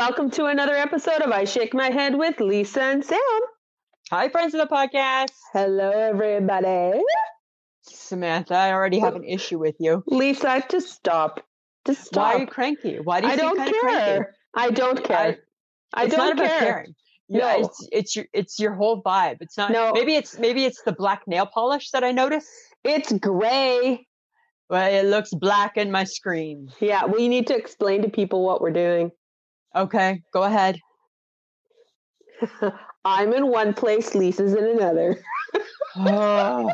welcome to another episode of I Shake My Head with Lisa and Sam. Hi, friends of the podcast. Hello, everybody. Samantha, I already have an issue with you. Lisa, just stop. Just stop. Why are you cranky? Why do you seem kind of cranky? I don't care. I it's don't not care. about caring. No. Yeah, it's your whole vibe. It's not. No. Maybe it's the black nail polish that I notice. It's gray. Well, it looks black in my screen. Yeah, we need to explain to people what we're doing. Okay, go ahead. I'm in one place, Lisa's in another. Oh.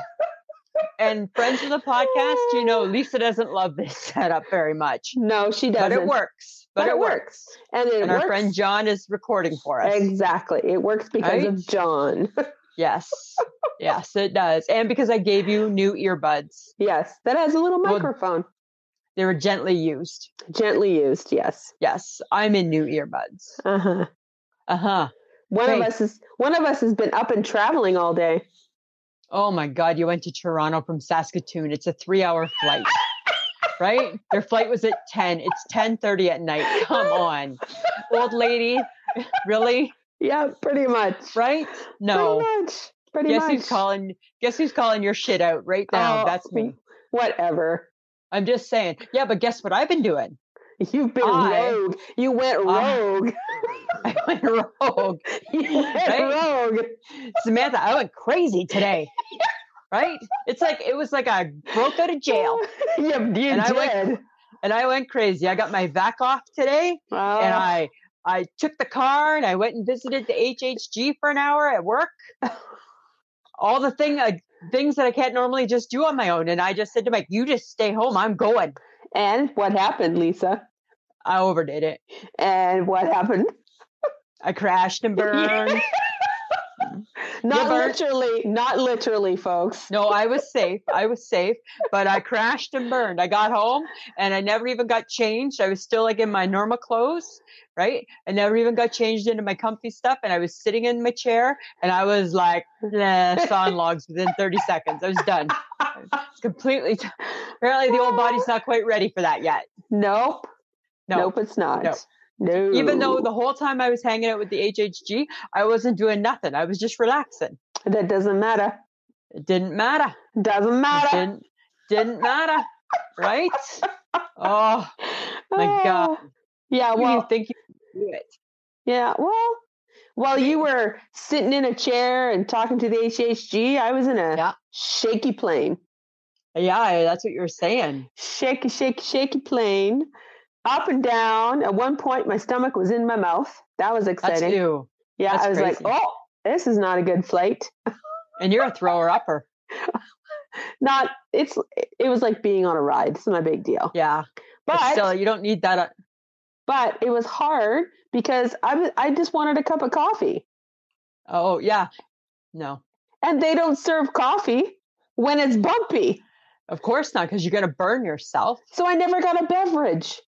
And friends of the podcast, you know, Lisa doesn't love this setup very much. No, she doesn't. But it works. But it works. And our friend John is recording for us. Exactly. It works because of John. Yes. Yes, it does. And because I gave you new earbuds. Yes. That has a little microphone. They were gently used. Gently used, yes. Yes. I'm in new earbuds. Uh-huh. Uh-huh. One of us has been up and traveling all day. Oh my God, you went to Toronto from Saskatoon. It's a 3-hour flight. Right? Your flight was at 10. It's 10:30 at night. Come on. Old lady. Really? Yeah, pretty much. Right? No. Pretty much. Guess who's calling your shit out right now? That's me. Whatever. I'm just saying. Yeah, but guess what I've been doing? You've been rogue. You went rogue. I went rogue. You went rogue. Samantha, I went crazy today. Right? It was like I broke out of jail. Yeah, you did. I went crazy. I got my vac off today, and I took the car and I went and visited the HHG for an hour at work. All the things that I can't normally just do on my own. And I just said to Mike, you just stay home. I'm going. And what happened, Lisa? I overdid it. And what happened? I crashed and burned. Not literally, folks. No, I was safe, but I crashed and burned. I got home and I never even got changed. I was still in my normal clothes, right? I never even got changed into my comfy stuff. And I was sitting in my chair and I was like, sawing logs within 30 seconds. I was done. Completely. Apparently the old body's not quite ready for that yet. Nope, it's not. No. Even though the whole time I was hanging out with the HHG, I wasn't doing nothing. I was just relaxing. That doesn't matter. It didn't matter. Doesn't matter. Didn't matter. Right? Oh, my God. Yeah, well. You think you can do it? Yeah, well, while you were sitting in a chair and talking to the HHG, I was in a shaky plane. Yeah, that's what you were saying. Shaky plane. Up and down. At one point, my stomach was in my mouth. That was exciting. That's you. Yeah, that's I was crazy. Like, this is not a good flight. And you're a thrower-upper. It was like being on a ride. It's not a big deal. Yeah. But still, you don't need that. But it was hard because I just wanted a cup of coffee. Oh, yeah. No. And they don't serve coffee when it's bumpy. Of course not, because you're going to burn yourself. So I never got a beverage.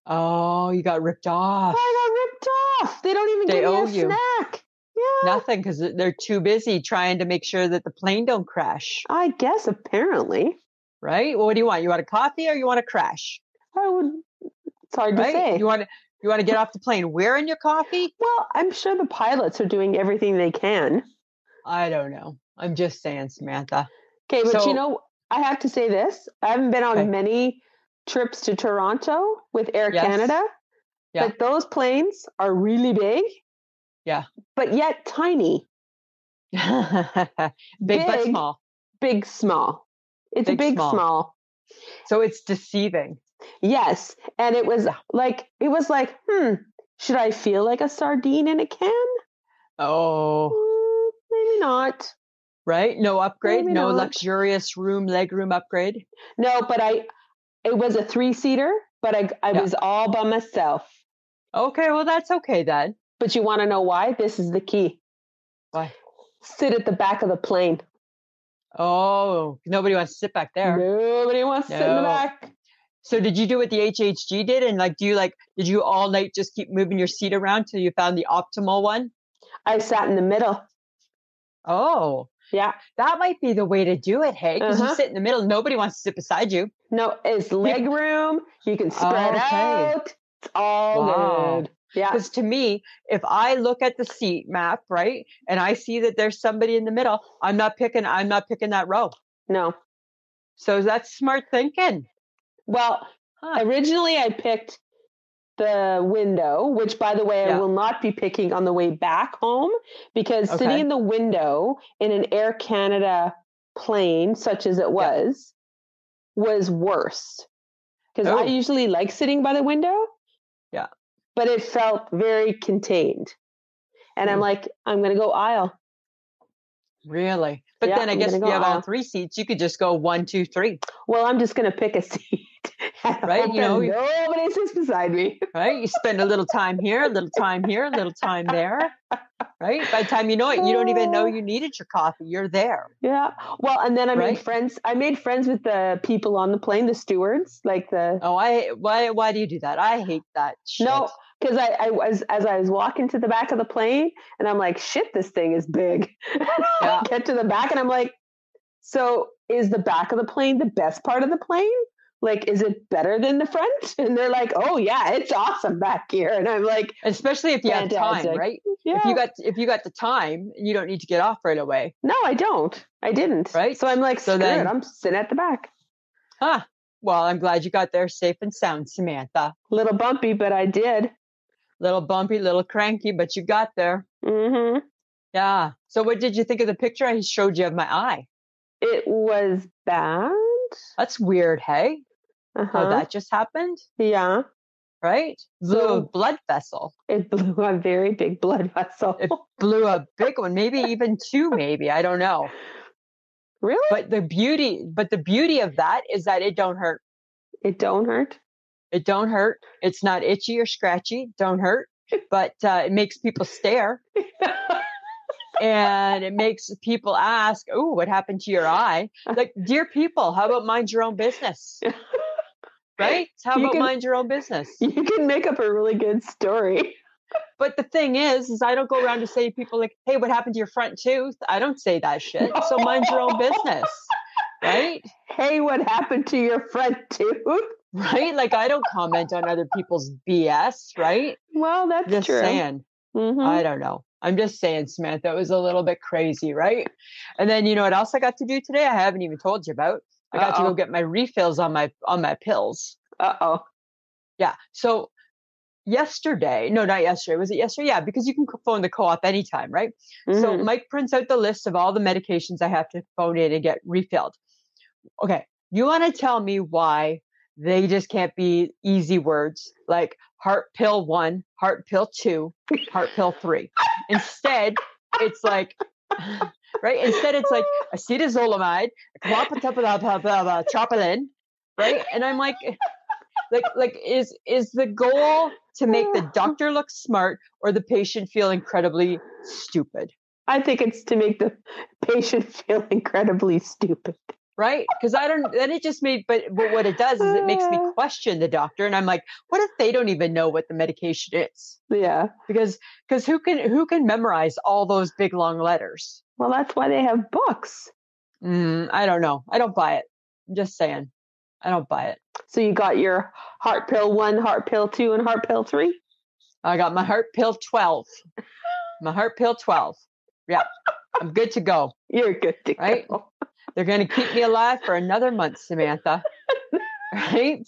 Oh, you got ripped off. I got ripped off. They don't even give me a snack. Yeah. Nothing, because they're too busy trying to make sure that the plane don't crash. I guess, apparently. Right? Well, what do you want? You want a coffee or you want to crash? It's hard to say. You want to get off the plane wearing your coffee? Well, I'm sure the pilots are doing everything they can. I don't know. I'm just saying, Samantha. Okay, but I have to say this. I haven't been on many trips to Toronto with Air Canada, but those planes are really big. Yeah. But yet tiny. big but small. Big, small. It's big small. So it's deceiving. Yes. And it was like, should I feel like a sardine in a can? Oh. Maybe not. Right? No upgrade? Maybe no not. Luxurious legroom upgrade? No, but it was a 3-seater, but I was all by myself. Okay, well, that's okay then. But you want to know why? This is the key. Why? Sit at the back of the plane. Oh, nobody wants to sit back there. Nobody wants to sit in the back. So did you do what the HHG did? And did you all night just keep moving your seat around till you found the optimal one? I sat in the middle. Oh. Yeah. That might be the way to do it, hey? Because you sit in the middle. Nobody wants to sit beside you. No, it's leg room. You can spread out. It's all good. Yeah. Because to me, if I look at the seat map, right, and I see that there's somebody in the middle, I'm not picking that row. No. So that's smart thinking. Well, originally I picked the window, which, by the way, I will not be picking on the way back home, because sitting in the window in an Air Canada plane, such as it was worse. Because I usually like sitting by the window. Yeah. But it felt very contained. And I'm like, I'm going to go aisle. Really? But then I guess if you have all 3 seats, you could just go 1, 2, 3. Well, I'm just going to pick a seat. Right? You know, nobody sits beside me. Right? You spend a little time here, a little time here, a little time there. Right? By the time you know it, you don't even know you needed your coffee. You're there. Yeah. Well, and then I made friends. I made friends with the people on the plane, the stewards, like the. Oh, why do you do that? I hate that shit. No, because I was walking to the back of the plane, and I'm like, shit, this thing is big. I get to the back, and I'm like, so is the back of the plane the best part of the plane? Like, is it better than the front? And they're like, oh yeah, it's awesome back here. And I'm like, especially if you have time, right? Yeah. If you got the time, you don't need to get off right away. No, I don't. I didn't. Right. So I'm like, screw it. I'm sitting at the back. Huh. Well, I'm glad you got there safe and sound, Samantha. Little bumpy, but I did. Little bumpy, little cranky, but you got there. Mm-hmm. Yeah. So what did you think of the picture I showed you of my eye? It was bad. That's weird, hey? How that just happened? Yeah. Right? Blew a blood vessel. It blew a very big blood vessel. It blew a big one, maybe even 2, maybe. I don't know. Really? But the beauty of that is that it don't hurt. It don't hurt? It don't hurt. It's not itchy or scratchy. Don't hurt. But it makes people stare. And it makes people ask, oh, what happened to your eye? Like, dear people, how about mind your own business? Right? How about mind your own business? You can make up a really good story. But the thing is I don't go around to say to people like, hey, what happened to your front tooth? I don't say that shit. So mind your own business. Right? Hey, what happened to your front tooth? Right? Like, I don't comment on other people's BS, right? Well, that's just true. Saying. Mm-hmm. I don't know. I'm just saying, Samantha, it was a little bit crazy, right? And then you know what else I got to do today? I haven't even told you about. I got to go get my refills on my pills. Yeah. So yesterday, no, not yesterday. Was it yesterday? Yeah, because you can phone the co-op anytime, right? Mm-hmm. So Mike prints out the list of all the medications I have to phone in and get refilled. Okay. You want to tell me why they just can't be easy words like heart pill 1, heart pill 2, heart pill 3. Instead, it's like, right? Instead, it's like acetazolamide, tropolin, right? And I'm like is the goal to make the doctor look smart or the patient feel incredibly stupid? I think it's to make the patient feel incredibly stupid. Right? Because then it just but what it does is it makes me question the doctor. And I'm like, what if they don't even know what the medication is? Yeah. Because who can memorize all those big, long letters? Well, that's why they have books. I don't know. I don't buy it. I'm just saying. I don't buy it. So you got your heart pill 1, heart pill 2, and heart pill 3? I got my heart pill 12. My heart pill 12. Yeah. I'm good to go. You're good to go. They're going to keep me alive for another month, Samantha. Right?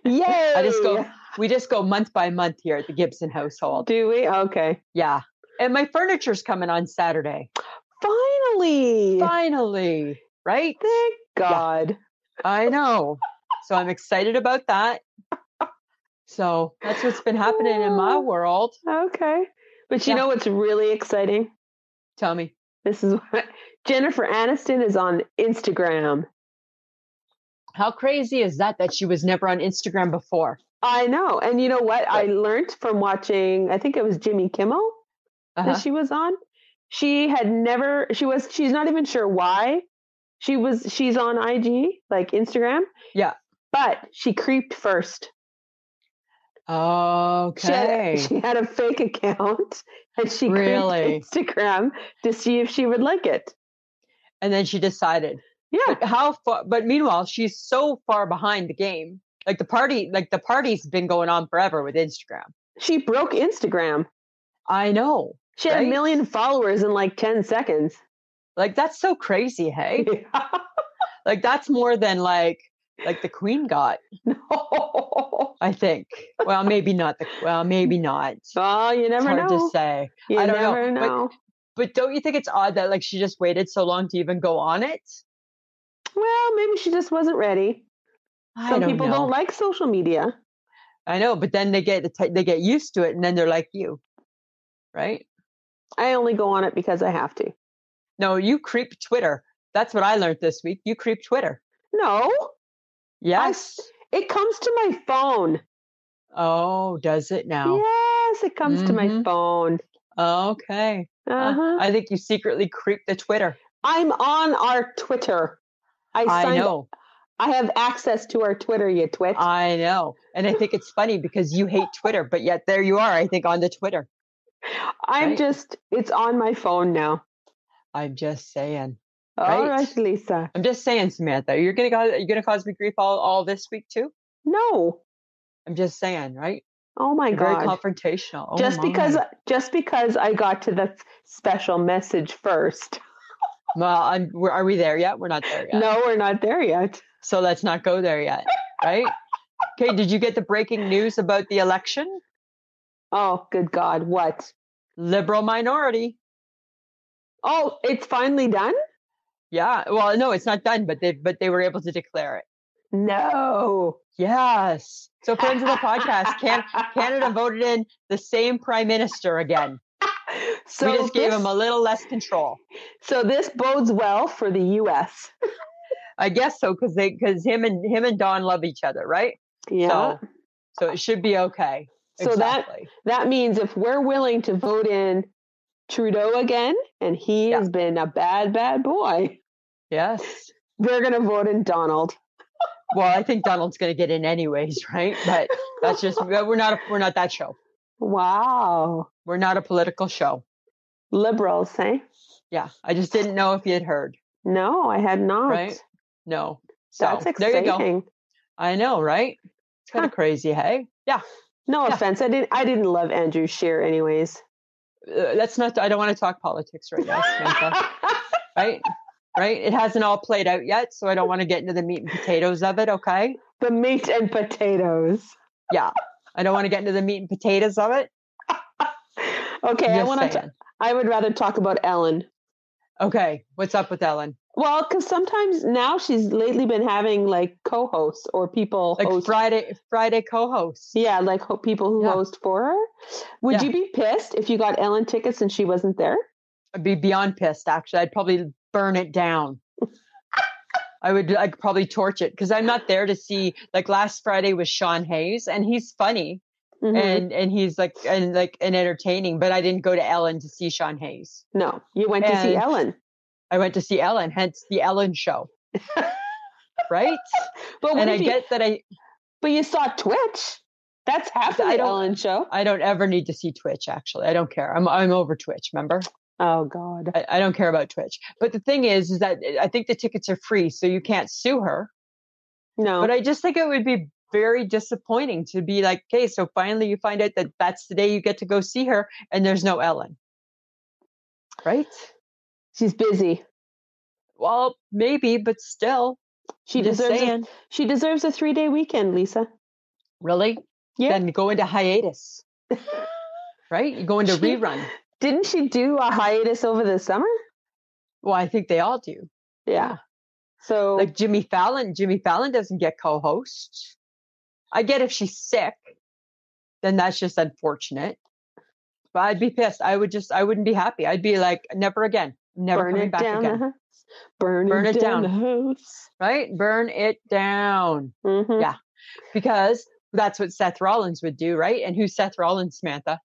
Yay! We just go month by month here at the Gibson household. Do we? Okay. Yeah. And my furniture's coming on Saturday. Finally. Right? Thank God. Yeah. I know. So I'm excited about that. So that's what's been happening in my world. Okay. But you know what's really exciting? Tell me. This is what Jennifer Aniston is on Instagram. How crazy is that she was never on Instagram before? I know. And you know what? I learned from watching, I think it was Jimmy Kimmel that she was on. She's not even sure why she's on IG, like Instagram. Yeah. But she creeped first. Okay. She had a fake account and she creeped Instagram to see if she would like it. And then she decided. Yeah. But meanwhile, she's so far behind the game. Like the party's been going on forever with Instagram. She broke Instagram. I know. She had 1 million followers in like 10 seconds. Like, that's so crazy, hey? Yeah. Like, that's more than like the Queen got. No. I think. Well, maybe not. Maybe not. Oh, you never know. It's hard to say. I don't know. But don't you think it's odd that like she just waited so long to even go on it? Well, maybe she just wasn't ready. Some people don't like social media. I know, but then they get used to it, and then they're like you, right? I only go on it because I have to. No, you creep Twitter. That's what I learned this week. You creep Twitter. No. Yes. It comes to my phone. Oh, does it now? Yes, it comes to my phone. Okay. I think you secretly creep the Twitter. I'm on our Twitter. I know. I have access to our Twitter, you twit. I know. And I think it's funny because you hate Twitter, but yet there you are, I think, on the Twitter. It's on my phone now. I'm just saying. All right, Lisa. I'm just saying, Samantha, you're gonna cause me grief all this week too? No. I'm just saying, right? Oh my God. Very confrontational. Oh just because I got to the special message first. Well, are we there yet? We're not there yet. No, we're not there yet. So let's not go there yet, right? Okay, did you get the breaking news about the election? Oh, good God. What? Liberal minority. Oh, it's finally done? Yeah. Well, no, it's not done, but they were able to declare it. No. Yes. So friends of the podcast, Canada voted in the same prime minister again. So we just gave him a little less control. So this bodes well for the U.S. I guess so, because him and Don love each other, right? Yeah. So it should be okay. So exactly. that means if we're willing to vote in Trudeau again, and he has been a bad boy. Yes. They're going to vote in Donald. Well, I think Donald's going to get in anyways, right? But that's just we're not that show. Wow. We're not a political show. Liberals, eh? Yeah. I just didn't know if you had heard. No, I had not. Right? No. So, that's exciting. There you go. I know, right? It's kind of crazy, hey? Yeah. No offense. I didn't love Andrew Scheer anyways. Let's not. I don't want to talk politics right now, Samantha. Right? It hasn't all played out yet, so I don't want to get into the meat and potatoes of it, okay? The meat and potatoes. Yeah. I don't want to get into the meat and potatoes of it. Okay, I would rather talk about Ellen. Okay, what's up with Ellen? Well, because sometimes now she's lately been having like co-hosts or people like host. Friday co-hosts. Yeah, like people who host for her. Would you be pissed if you got Ellen tickets and she wasn't there? I'd be beyond pissed. Actually, I'd probably burn it down. I would probably torch it because I'm not there to see. Like last Friday was Sean Hayes, and he's funny. Mm-hmm. And he's like entertaining, but I didn't go to Ellen to see Sean Hayes. No, you went to see Ellen. I went to see Ellen, hence the Ellen show. Right? But you saw Twitch. That's half of the Ellen show. I don't ever need to see Twitch, actually. I don't care. I'm over Twitch, remember? Oh God. I don't care about Twitch. But the thing is that I think the tickets are free, so you can't sue her. No. But I just think it would be very disappointing to be like, okay, so finally you find out that that's the day you get to go see her and there's no Ellen. Right? She's busy. Well, maybe, but still. She deserves a 3-day weekend, Lisa. Really? Yeah. Then go into hiatus. Right? You go into rerun. Didn't she do a hiatus over the summer? Well, I think they all do. Yeah. So like Jimmy Fallon doesn't get co-host. I get if she's sick, then that's just unfortunate. But I'd be pissed. I wouldn't be happy. I'd be like, never again. Never coming back again. Burn it down the house. Right? Burn it down. Mm-hmm. Yeah. Because that's what Seth Rollins would do, right? And who's Seth Rollins, Samantha?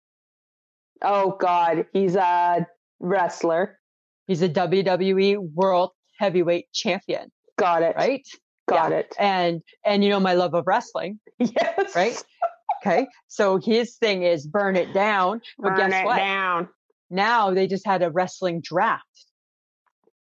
Oh God, he's a wrestler. He's a WWE World Heavyweight Champion. Got it. Right? Got it. And you know my love of wrestling. Yes. Right? Okay. So his thing is burn it down. But burn guess it what? Down. Now they just had a wrestling draft.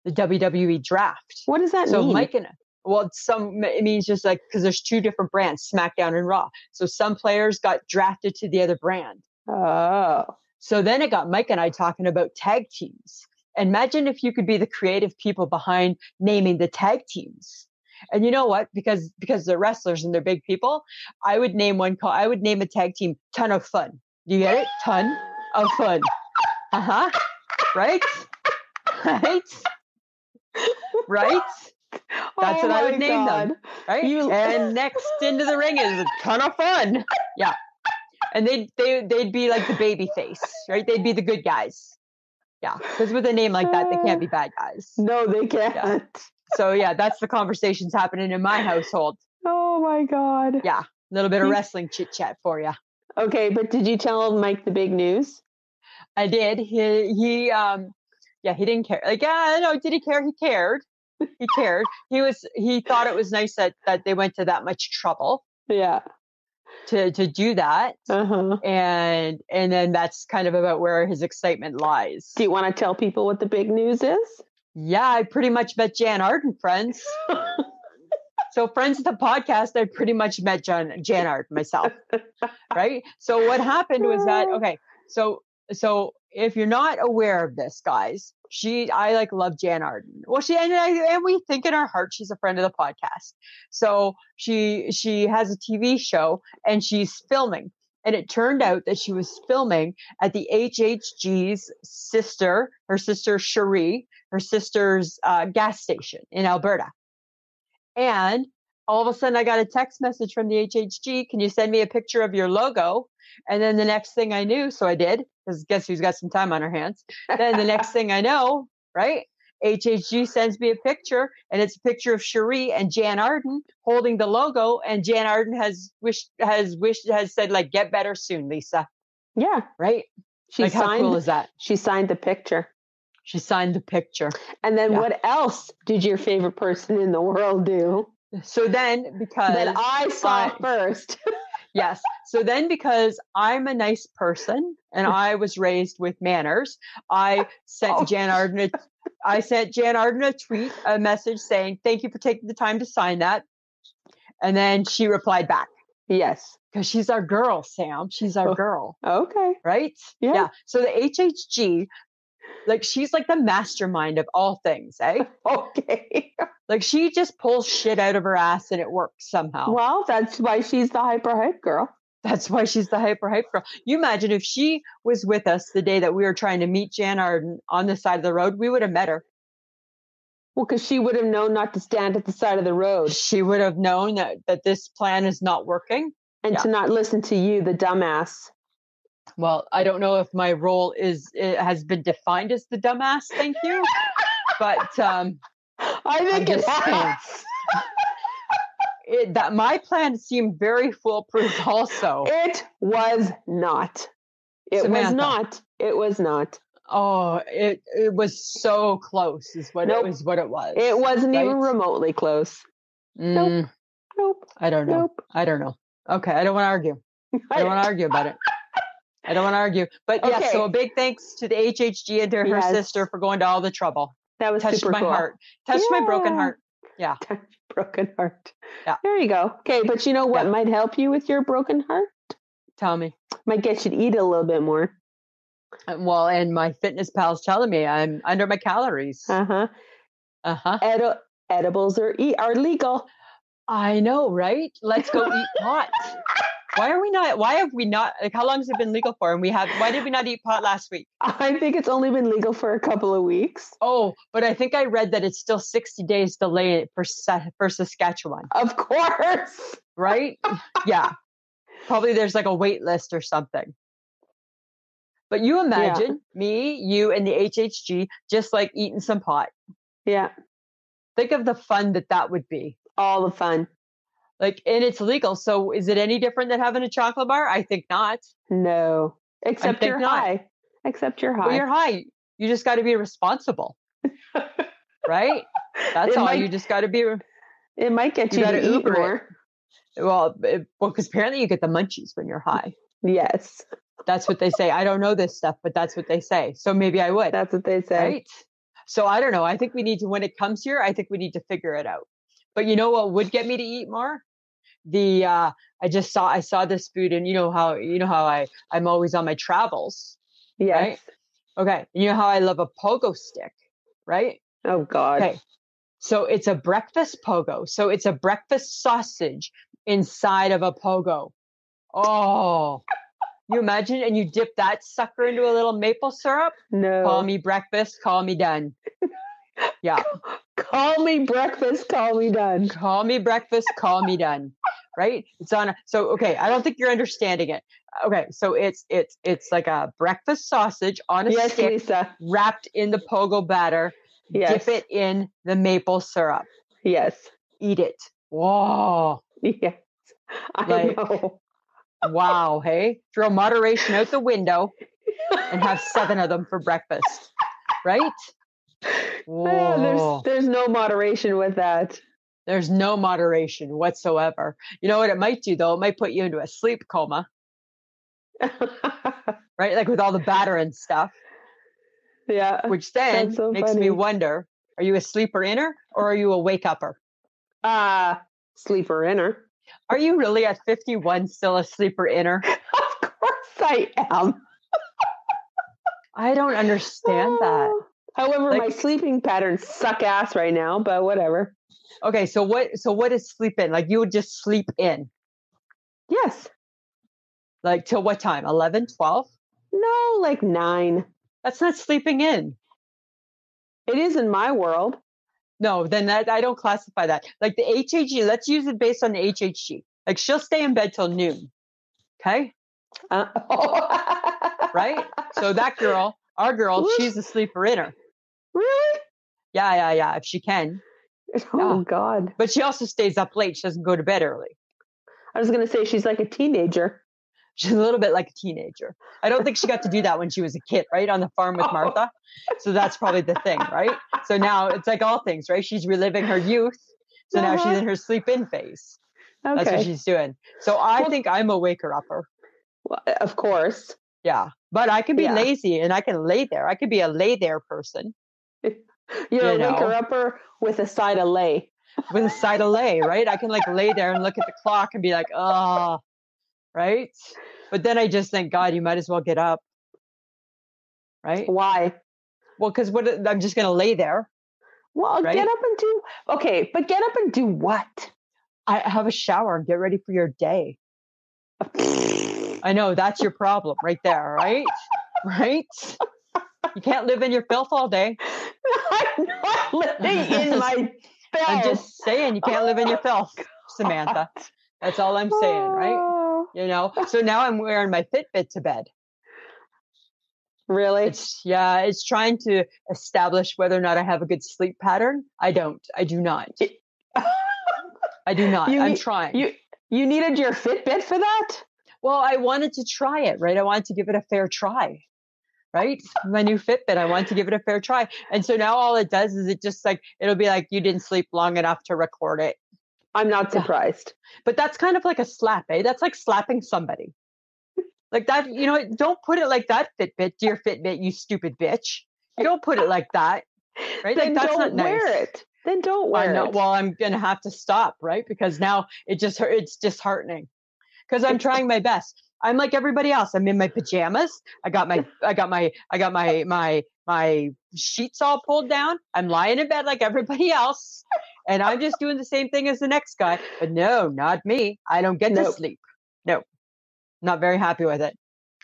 The WWE draft. What does that mean? Well, it means just like, because there's two different brands, SmackDown and Raw. So some players got drafted to the other brand. Oh. So then it got Mike and I talking about tag teams. Imagine if you could be the creative people behind naming the tag teams. And you know what? Because they're wrestlers and they're big people, I would name a tag team Ton of Fun. Do you get it? Ton of Fun. Uh-huh. Right? Right? Right? That's what I would name them. Right? And next into the ring is a Ton of Fun. Yeah. And they'd be like the baby face, right? They'd be the good guys. Yeah. Because with a name like that, they can't be bad guys. No, they can't. Yeah. So yeah, that's the conversations happening in my household. Oh my God. Yeah. A little bit of wrestling chit chat for you. Okay. But did you tell Mike the big news? I did. He didn't care. Like, no, did he care? He cared. He cared. He thought it was nice that they went to that much trouble. Yeah. To do that. Uh-huh. And then that's kind of about where his excitement lies. Do you want to tell people what the big news is? Yeah, I pretty much met Jann Arden, friends. So friends of the podcast, I pretty much met Jann Arden myself. Right? So what happened was that, okay, so if you're not aware of this, guys, I love Jann Arden. Well, and we think in our heart she's a friend of the podcast. So she has a TV show and she's filming. And it turned out that she was filming at the HHG's her sister Cherie, her sister's gas station in Alberta. And all of a sudden I got a text message from the HHG. Can you send me a picture of your logo? And then the next thing I knew, so I did, because guess who's got some time on her hands? Then the next thing I know, right? HHG sends me a picture, and it's a picture of Cherie and Jann Arden holding the logo, and Jann Arden has said, like, get better soon, Lisa. Yeah. Right? How cool is that? She signed the picture. She signed the picture. And then what else did your favorite person in the world do? So then, because that I saw first. Yes. So then, because I'm a nice person and I was raised with manners, I sent Jann Arden a message saying, thank you for taking the time to sign that. And then she replied back. Yes. Because she's our girl, Sam. She's our girl. Okay. Right? Yeah. So the HHG, like, she's like the mastermind of all things, eh? Okay. Like, she just pulls shit out of her ass and it works somehow. Well, that's why she's the hyper hype girl. That's why she's the hyper hype girl. You imagine if she was with us the day that we were trying to meet Jann Arden on the side of the road, we would have met her. Well, because she would have known not to stand at the side of the road. She would have known that this plan is not working. And to not listen to you, the dumbass. Well, I don't know if my role has been defined as the dumbass. Thank you. But I think it has. That my plan seemed very foolproof also. It was not. It was not. It was not. Oh, it was so close is what it was. What it was. It wasn't even remotely close. Nope. I don't know. I don't know. Okay, I don't want to argue. I don't want to argue about it. I don't want to argue. But yeah, so a big thanks to the HHG and to her sister for going to all the trouble. That was touched super my cool. Heart. Touched my broken heart. Yeah. Broken heart. Yeah. There you go. Okay, but you know what might help you with your broken heart? Tell me. Might get you to eat a little bit more. Well, and my fitness pal's telling me I'm under my calories. Edibles are legal. I know, right? Let's go eat pot. Why have we not, like, how long has it been legal for? And why did we not eat pot last week? I think it's only been legal for a couple of weeks. Oh, but I think I read that it's still 60 days delayed for Saskatchewan. Of course. Right? Yeah. Probably there's like a wait list or something. But you imagine me, you, and the HHG just like eating some pot. Yeah. Think of the fun that would be. All the fun. Like, and it's legal. So is it any different than having a chocolate bar? I think not. No. Except you're high. Except you're high. Well, you're high. You just got to be responsible. Right? That's all. You just got to be. It might get you to eat more. Well, because apparently you get the munchies when you're high. Yes. That's what they say. I don't know this stuff, but that's what they say. So maybe I would. That's what they say. Right? So I don't know. I think we need to, when it comes here, I think we need to figure it out. But you know what would get me to eat more? I saw this food, and you know how I'm always on my travels, Yes. right? Okay. You know how I love a pogo stick, right? Oh God. Okay. So it's a breakfast pogo. So it's a breakfast sausage inside of a pogo. Oh, you imagine? And you dip that sucker into a little maple syrup? No. Call me breakfast, call me done. Yeah. Call me breakfast, call me done. Call me breakfast, call me done. Right? Okay, I don't think you're understanding it. Okay, so it's like a breakfast sausage on a stick, Lisa. wrapped in the pogo batter. Yes. Dip it in the maple syrup. Yes. Eat it. Whoa. Yes. I know. Wow, hey? Throw moderation out the window and have 7 of them for breakfast. Right? Whoa. There's no moderation with that. There's no moderation whatsoever. You know what it might do, though? It might put you into a sleep coma. Right? Like with all the batter and stuff. Yeah. Which then makes me wonder, are you a sleeper inner or are you a wake upper? Sleeper inner. Are you really at 51 still a sleeper inner? Of course I am. I don't understand that. However, my sleeping patterns suck ass right now, but whatever. Okay, so what is sleep in? Like you would just sleep in? Yes. Like till what time? 11, 12? No, like 9. That's not sleeping in. It is in my world. No, then I don't classify that. Like the HHG, let's use it based on the HHG. Like she'll stay in bed till noon. Okay? Right? So that girl, our girl, she's a sleeper inner. Really? Yeah, if she can. Oh, God. But she also stays up late. She doesn't go to bed early. I was going to say she's like a teenager. She's a little bit like a teenager. I don't think she got to do that when she was a kid, right? On the farm with Martha. So that's probably the thing, right? So now it's like all things, right? She's reliving her youth. So now she's in her sleep-in phase. Okay. That's what she's doing. So I think I'm a waker-upper. Well, of course. Yeah. But I can be lazy and I can lay there. I could be a lay-there person. You're a waker-upper with a side of lay. With a side of lay, right? I can like lay there and look at the clock and be like, oh, right? But then I just think, God, you might as well get up. Right? Why? Well, because I'm just going to lay there. Well, right? Get up and do, okay, but get up and do what? I have a shower and get ready for your day. I know, that's your problem right there, right? Right? You can't live in your filth all day. I'm not living in my filth. I'm just saying, you can't live in your filth, Samantha. That's all I'm saying, right? You know? So now I'm wearing my Fitbit to bed. Really? It's trying to establish whether or not I have a good sleep pattern. I don't. I do not. I do not. I'm trying. You needed your Fitbit for that? Well, I wanted to try it, right? I wanted to give it a fair try, right? My new Fitbit, I wanted to give it a fair try. And so now all it does is it'll be like, you didn't sleep long enough to record it. I'm not surprised. But that's kind of like a slap, eh? That's like slapping somebody. Like that, don't put it like that, Fitbit, dear Fitbit, you stupid bitch. You don't put it like that, right? Then like that's don't not nice. Wear it. Then don't wear it. Well, I'm going to have to stop, right? Because now it's disheartening. Because I'm trying my best. I'm like everybody else. I'm in my pajamas. I got my sheets all pulled down. I'm lying in bed like everybody else. And I'm just doing the same thing as the next guy. But no, not me. I don't get to sleep. No, not very happy with it.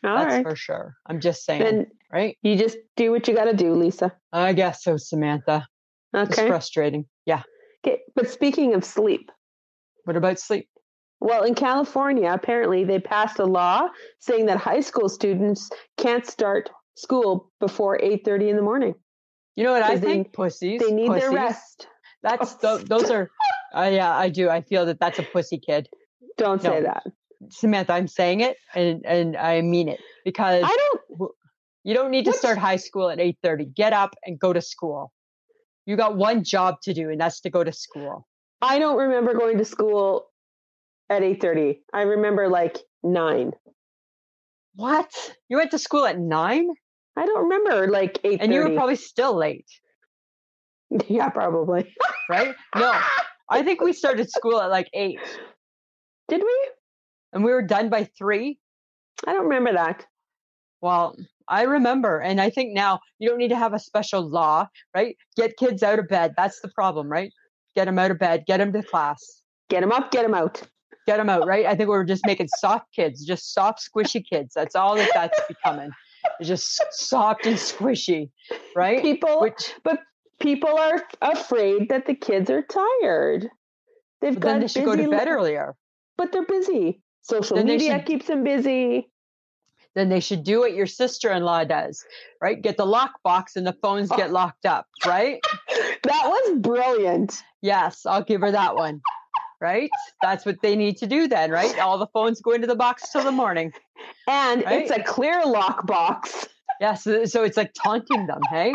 That's for sure. I'm just saying. Then right? You just do what you got to do, Lisa. I guess so, Samantha. Okay. It's frustrating. Yeah. Okay. But speaking of sleep. What about sleep? Well, in California, apparently they passed a law saying that high school students can't start school before 8:30 in the morning. You know what I think? Pussies. They need their rest. Those are, yeah, I do. I feel that that's a pussy kid. Don't say that. Samantha, I'm saying it and I mean it because you don't need to start high school at 8:30. Get up and go to school. You got one job to do and that's to go to school. I don't remember going to school at 8:30. I remember like 9. What? You went to school at 9? I don't remember like 8:30. And you were probably still late. Yeah, probably. Right? No. I think we started school at like 8. Did we? And we were done by 3. I don't remember that. Well, I remember. And I think now you don't need to have a special law, right? Get kids out of bed. That's the problem, right? Get them out of bed. Get them to class. Get them up. Get them out. Get them out, right? I think we're just making soft kids, just soft, squishy kids. That's all that's becoming. It's just soft and squishy, right? But people are afraid that the kids are tired. Then they should go to bed earlier. But they're busy. Social media keeps them busy. Then they should do what your sister-in-law does, right? Get the lockbox and the phones get locked up, right? That was brilliant. Yes, I'll give her that one, right? That's what they need to do then, right? All the phones go into the box till the morning. And it's a clear lockbox. Yes, so it's like taunting them, hey?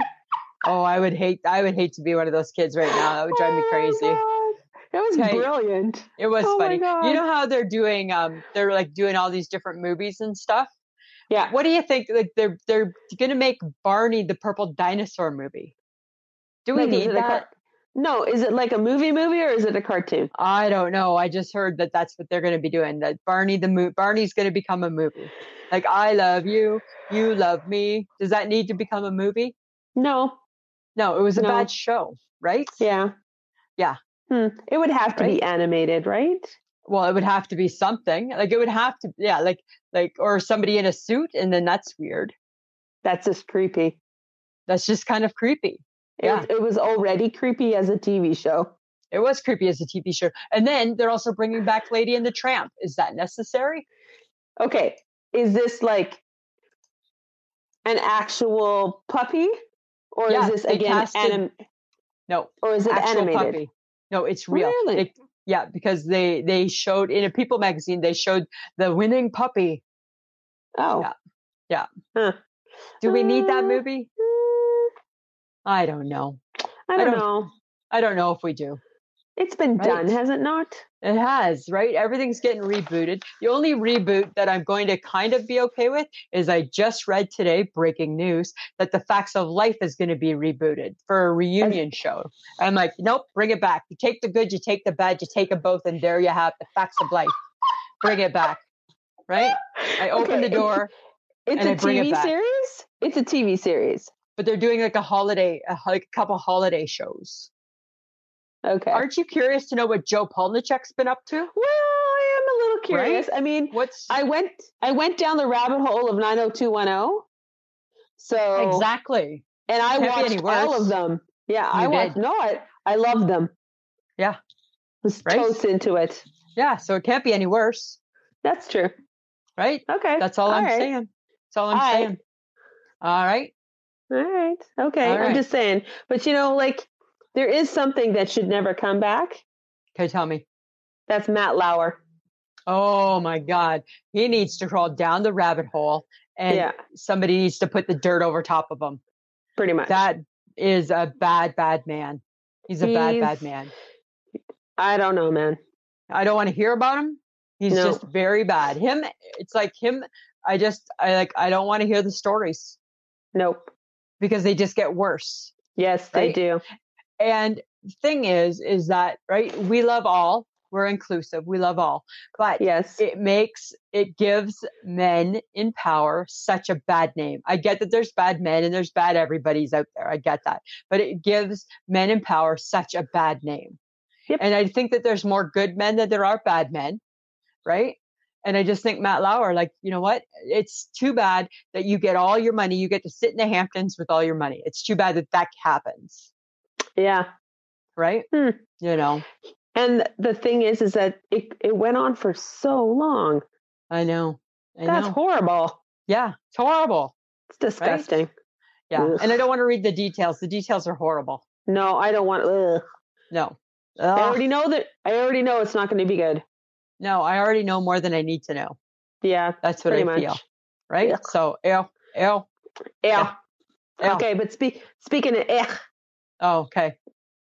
Oh, I would hate to be one of those kids right now. That would drive me crazy. It was brilliant. It was funny. You know how they're doing they're like doing all these different movies and stuff? Yeah. What do you think? Like they're going to make Barney the purple dinosaur movie. Do we need that? No, is it like a movie or is it a cartoon? I don't know. I just heard that that's what they're going to be doing. That Barney's going to become a movie. Like I love you, you love me. Does that need to become a movie? No, it was a bad show, right? Yeah. It would have to be animated, right? Well, it would have to be something. Like it would have to, like or somebody in a suit, and then that's weird. That's just creepy. That's just kind of creepy. It was already creepy as a TV show. It was creepy as a TV show. And then they're also bringing back Lady and the Tramp. Is that necessary? Okay. Is this like an actual puppy? Or is this again No. Or is it animated? Puppy. No, it's real. Really? Because they showed in a People magazine, they showed the winning puppy. Oh. Yeah. Huh. Do we need that movie? I don't know. I don't know. I don't know if we do. It's been done, has it not? It has, right? Everything's getting rebooted. The only reboot that I'm going to kind of be okay with is I just read today, breaking news, that The Facts of Life is going to be rebooted for a reunion show. I'm like, nope, bring it back. You take the good, you take the bad, you take them both, and there you have The Facts of Life. Bring it back, right? I open the door. It's a TV series? It's a TV series. But they're doing like a couple holiday shows. Okay. Aren't you curious to know what Joe Polnichek's been up to? Well, I am a little curious. Right? I mean, I went down the rabbit hole of 90210. So exactly. And I watched all of them. Yeah, I watched. No, I loved them. Yeah. Was toast into it. Yeah, so it can't be any worse. That's true. Right? Okay. That's all I'm saying. That's all I'm saying. All right. All right. Okay. All right. I'm just saying. But like there is something that should never come back. Okay, tell me. That's Matt Lauer. Oh my God. He needs to crawl down the rabbit hole and somebody needs to put the dirt over top of him. Pretty much. That is a bad, bad man. He's a bad, bad man. I don't know, man. I don't want to hear about him. He's just very bad. It's like him. I don't want to hear the stories. Nope. Because they just get worse. Yes, they do. And the thing is that, right, we love all. We're inclusive. We love all. But it gives men in power such a bad name. I get that there's bad men and there's bad everybody's out there. I get that. But it gives men in power such a bad name. Yep. And I think that there's more good men than there are bad men. Right? And I just think Matt Lauer, like, you know what? It's too bad that you get all your money. You get to sit in the Hamptons with all your money. It's too bad that happens. Yeah. Right? You know. And the thing is that it went on for so long. I know. That's horrible. Yeah. It's horrible. It's disgusting. Right? Yeah. Ugh. And I don't want to read the details. The details are horrible. No, I don't want. Ugh. No. Ugh. I already know it's not going to be good. No, I already know more than I need to know. Yeah. That's what I feel. Right? Yeah. So, ew. Okay, but speaking of Oh, okay.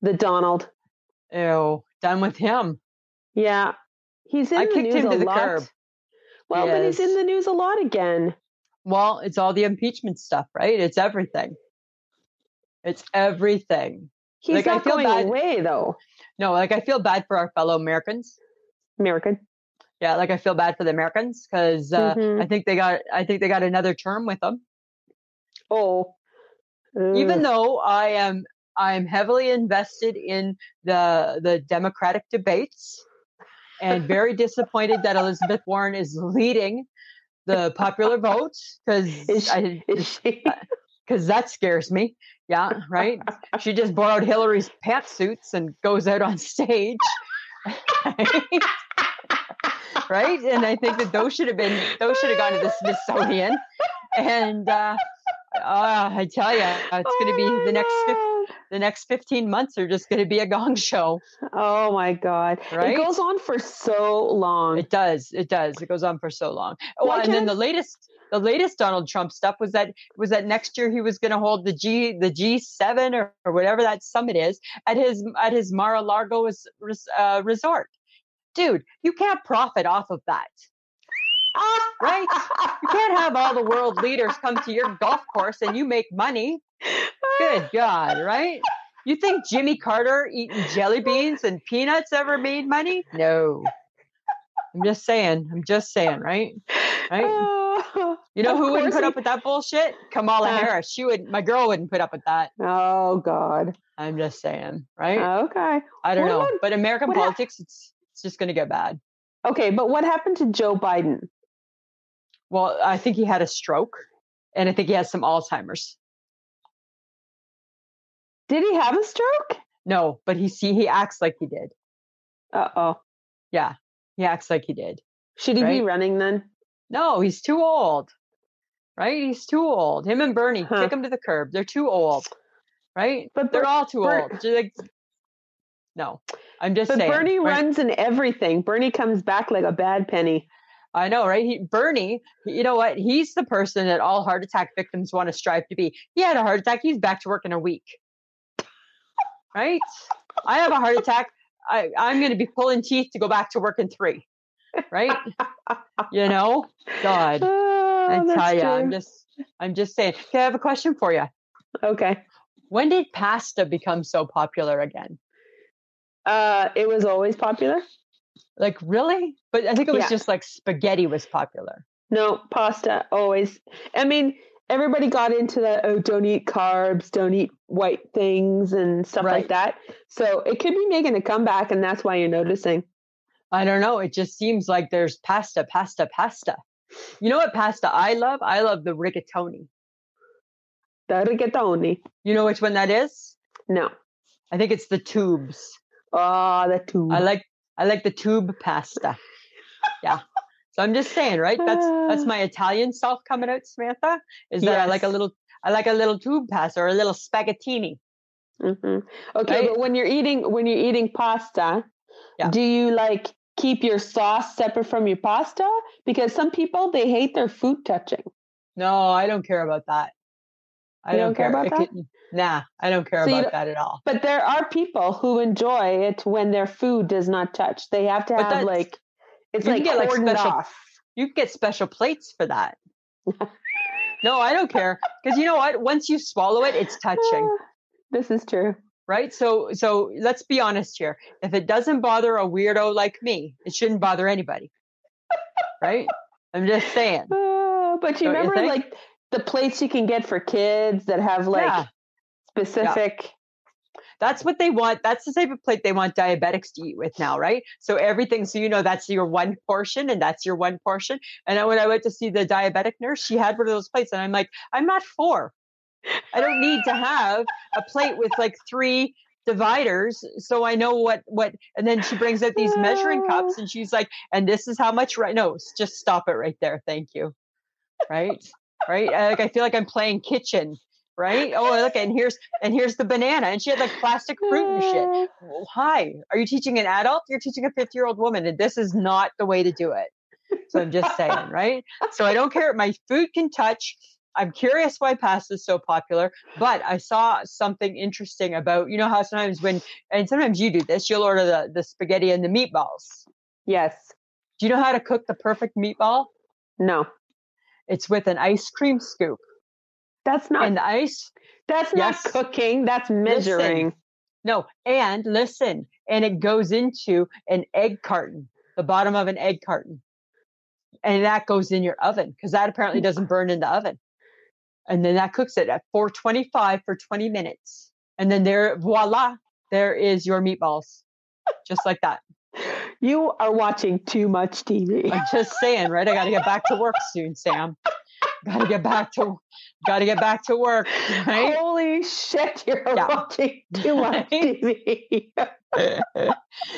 The Donald. Ew. Done with him. Yeah. He's in the news a lot. Curb. Well, but he's in the news a lot again. Well, it's all the impeachment stuff, right? It's everything. It's everything. He's like, not I feel going bad. away though. No, like I feel bad for our fellow Americans. American. Yeah, like I feel bad for the Americans because I think they got another term with them. Oh, even though I'm heavily invested in the Democratic debates and very disappointed that Elizabeth Warren is leading the popular vote because that scares me. Yeah, right. She just borrowed Hillary's pantsuits and goes out on stage. Right? And I think that those should have gone to the Smithsonian. And I tell you, it's going to be the next 15 months are just going to be a gong show. Oh my God. Right? It goes on for so long. It does. It goes on for so long. Well, and then the latest Donald Trump stuff was that next year he was going to hold the G7 or whatever that summit is at his Mar-a-Lago resort. Dude, you can't profit off of that. Right? You can't have all the world leaders come to your golf course and you make money. Good God, right? You think Jimmy Carter eating jelly beans and peanuts ever made money? No. I'm just saying, right? Right? You know who wouldn't put up with that bullshit? Kamala Harris. My girl wouldn't put up with that. Oh God. I'm just saying, right? Okay. I don't know. But American politics, it's just going to get bad. Okay, but what happened to Joe Biden? Well, I think he had a stroke, and I think he has some Alzheimer's. Did he have a stroke? No, but he acts like he did. Uh-oh. Yeah, he acts like he did. Should he be running then? No, he's too old. Right? He's too old. Him and Bernie, kick him to the curb. They're too old. Right? But they're all too old. No, I'm just saying. But Bernie runs in everything. Bernie comes back like a bad penny. I know, right? Bernie, you know what? He's the person that all heart attack victims want to strive to be. He had a heart attack. He's back to work in a week. Right? I have a heart attack. I'm going to be pulling teeth to go back to work in 3. Right? You know? God. I tell you, I'm just saying. Okay, I have a question for you. Okay. When did pasta become so popular again? It was always popular. Like, really? But I think it was just like spaghetti was popular. No, pasta always. I mean, everybody got into that, don't eat carbs, don't eat white things and stuff like that. So it could be making a comeback, and that's why you're noticing. I don't know. It just seems like there's pasta. You know what pasta I love? I love the rigatoni. The rigatoni. You know which one that is? No. I think it's the tubes. Oh, the tube. I like the tube pasta. Yeah. So I'm just saying, right? That's my Italian self coming out, Samantha. Is that I like a little tube pasta or a little spaghettini. Mm-hmm. Okay, but when you're eating pasta, do you like keep your sauce separate from your pasta? Because some people, they hate their food touching. No, I don't care about that. I don't care about that? Nah, I don't care about that at all. But there are people who enjoy it when their food does not touch. They have to have it's like cordoned off. You can get special plates for that. No, I don't care. Because you know what? Once you swallow it, it's touching. This is true. Right? So let's be honest here. If it doesn't bother a weirdo like me, it shouldn't bother anybody. Right? I'm just saying. But you remember like the plates you can get for kids that have like specific... Yeah. That's what they want. That's the type of plate they want diabetics to eat with now, right? So everything, so that's your one portion and that's your one portion. And when I went to see the diabetic nurse, she had one of those plates and I'm like, I'm not 4. I don't need to have a plate with like 3 dividers. So I know what, and then she brings out these measuring cups and she's like, and this is how much, right? No, just stop it right there. Thank you. Right. I feel like I'm playing kitchen. Right? Oh, look, and here's the banana. And she had like plastic fruit and shit. Well, hi, are you teaching an adult? You're teaching a 50-year-old woman, and this is not the way to do it. So I'm just saying, right? So I don't care. My food can touch. I'm curious why pasta is so popular, but I saw something interesting about, how sometimes sometimes you do this, you'll order the spaghetti and the meatballs. Yes. Do you know how to cook the perfect meatball? No. It's with an ice cream scoop. That's not and ice. That's not cooking. That's measuring. No. And listen, and it goes into an egg carton, the bottom of an egg carton. And that goes in your oven because that apparently doesn't burn in the oven. And then that cooks it at 425 for 20 minutes. And then voila, there is your meatballs. Just like that. You are watching too much TV. I'm just saying, right? I got to get back to work soon, Sam. Got to get back to work, right? Holy shit, you're watching too much TV.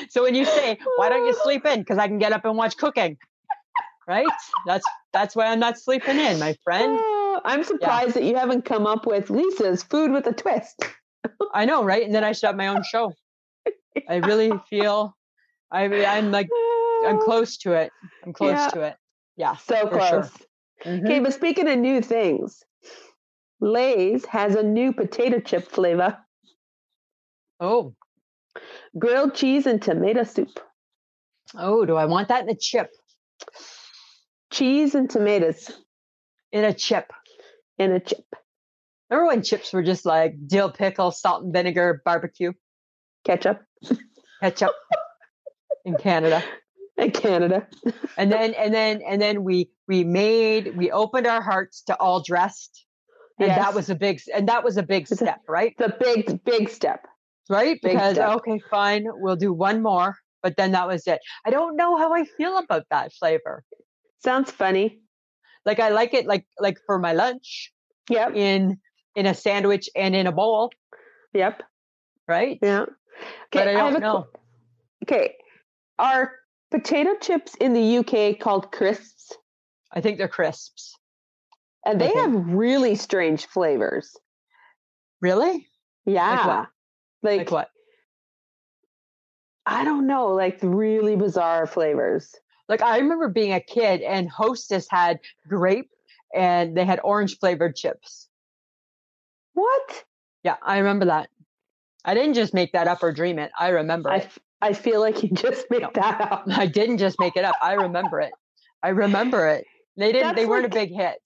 So when you say, why don't you sleep in? Because I can get up and watch cooking. Right? That's why I'm not sleeping in, my friend. I'm surprised that you haven't come up with Lisa's food with a twist. I know, right? And then I should have my own show. I really feel, I'm close to it. I'm close to it. Yeah. So close. Sure. Mm-hmm. Okay, but speaking of new things, Lay's has a new potato chip flavor. Oh. Grilled cheese and tomato soup. Oh, do I want that in a chip? Cheese and tomatoes. In a chip. In a chip. Remember when chips were just like dill pickle, salt and vinegar, barbecue? Ketchup. In Canada. In Canada. And then we opened our hearts to all dressed. And that was a big step, right? It's a big step. Right? Because, okay, fine, we'll do one more. But then that was it. I don't know how I feel about that flavor. Sounds funny. Like I like it like for my lunch. Yep. In a sandwich and in a bowl. Yep. Right? Yeah. Okay, but I don't know. Okay. Are potato chips in the UK called crisps? I think they're crisps. And they have really strange flavors. Really? Yeah. Like what? I don't know, like really bizarre flavors. Like I remember being a kid and Hostess had grape and they had orange flavored chips. What? Yeah, I remember that. I didn't just make that up or dream it. I remember it. I feel like you just made that up. I didn't just make it up. I remember it. They weren't a big hit.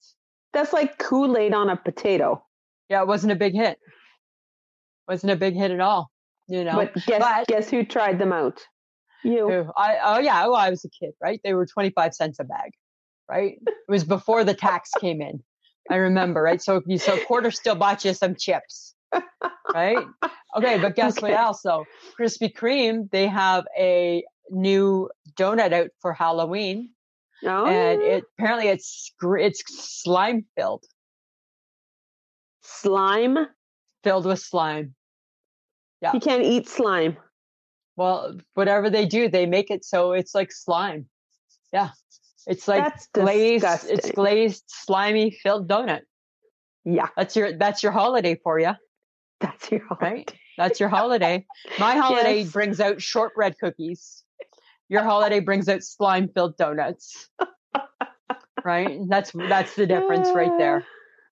That's like Kool-Aid on a potato. Yeah, it wasn't a big hit. Wasn't a big hit at all. You know. But guess who tried them out? You. I was a kid, right? They were 25 cents a bag, right? It was before the tax came in. I remember, right? So quarter still bought you some chips, right? Okay, but guess what else though? Krispy Kreme, they have a new donut out for Halloween. Oh. And apparently it's slime filled. Slime? Filled with slime. Yeah. You can't eat slime. Well, whatever they do, they make it so it's like slime. Yeah. It's like glazed, it's glazed, slimy filled donut. Yeah. That's your holiday for you. That's your holiday. Right? That's your holiday. My holiday brings out shortbread cookies. Your holiday brings out slime filled donuts. Right? That's the difference right there.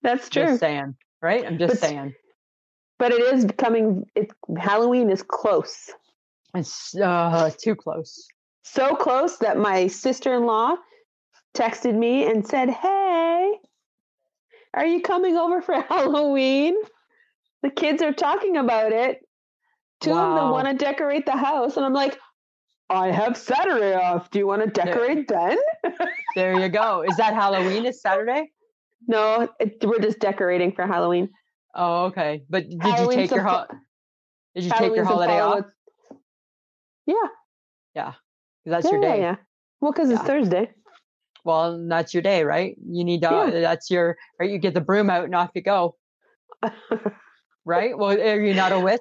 That's true. Just saying. Right? I'm just saying. But it is coming. Halloween is close. It's too close. So close that my sister-in-law texted me and said, "Hey, are you coming over for Halloween? The kids are talking about it. Two of them want to decorate the house." And I'm like, I have Saturday off. Do you want to decorate then? There you go. Is that Halloween? Is Saturday? No, we're just decorating for Halloween. Oh, okay. But did you take your holiday off? Yeah. Yeah. That's your day. Yeah. Well, because it's Thursday. Well, that's your day, right? You need to, that's your, right? You get the broom out and off you go. Right? Well, are you not a witch?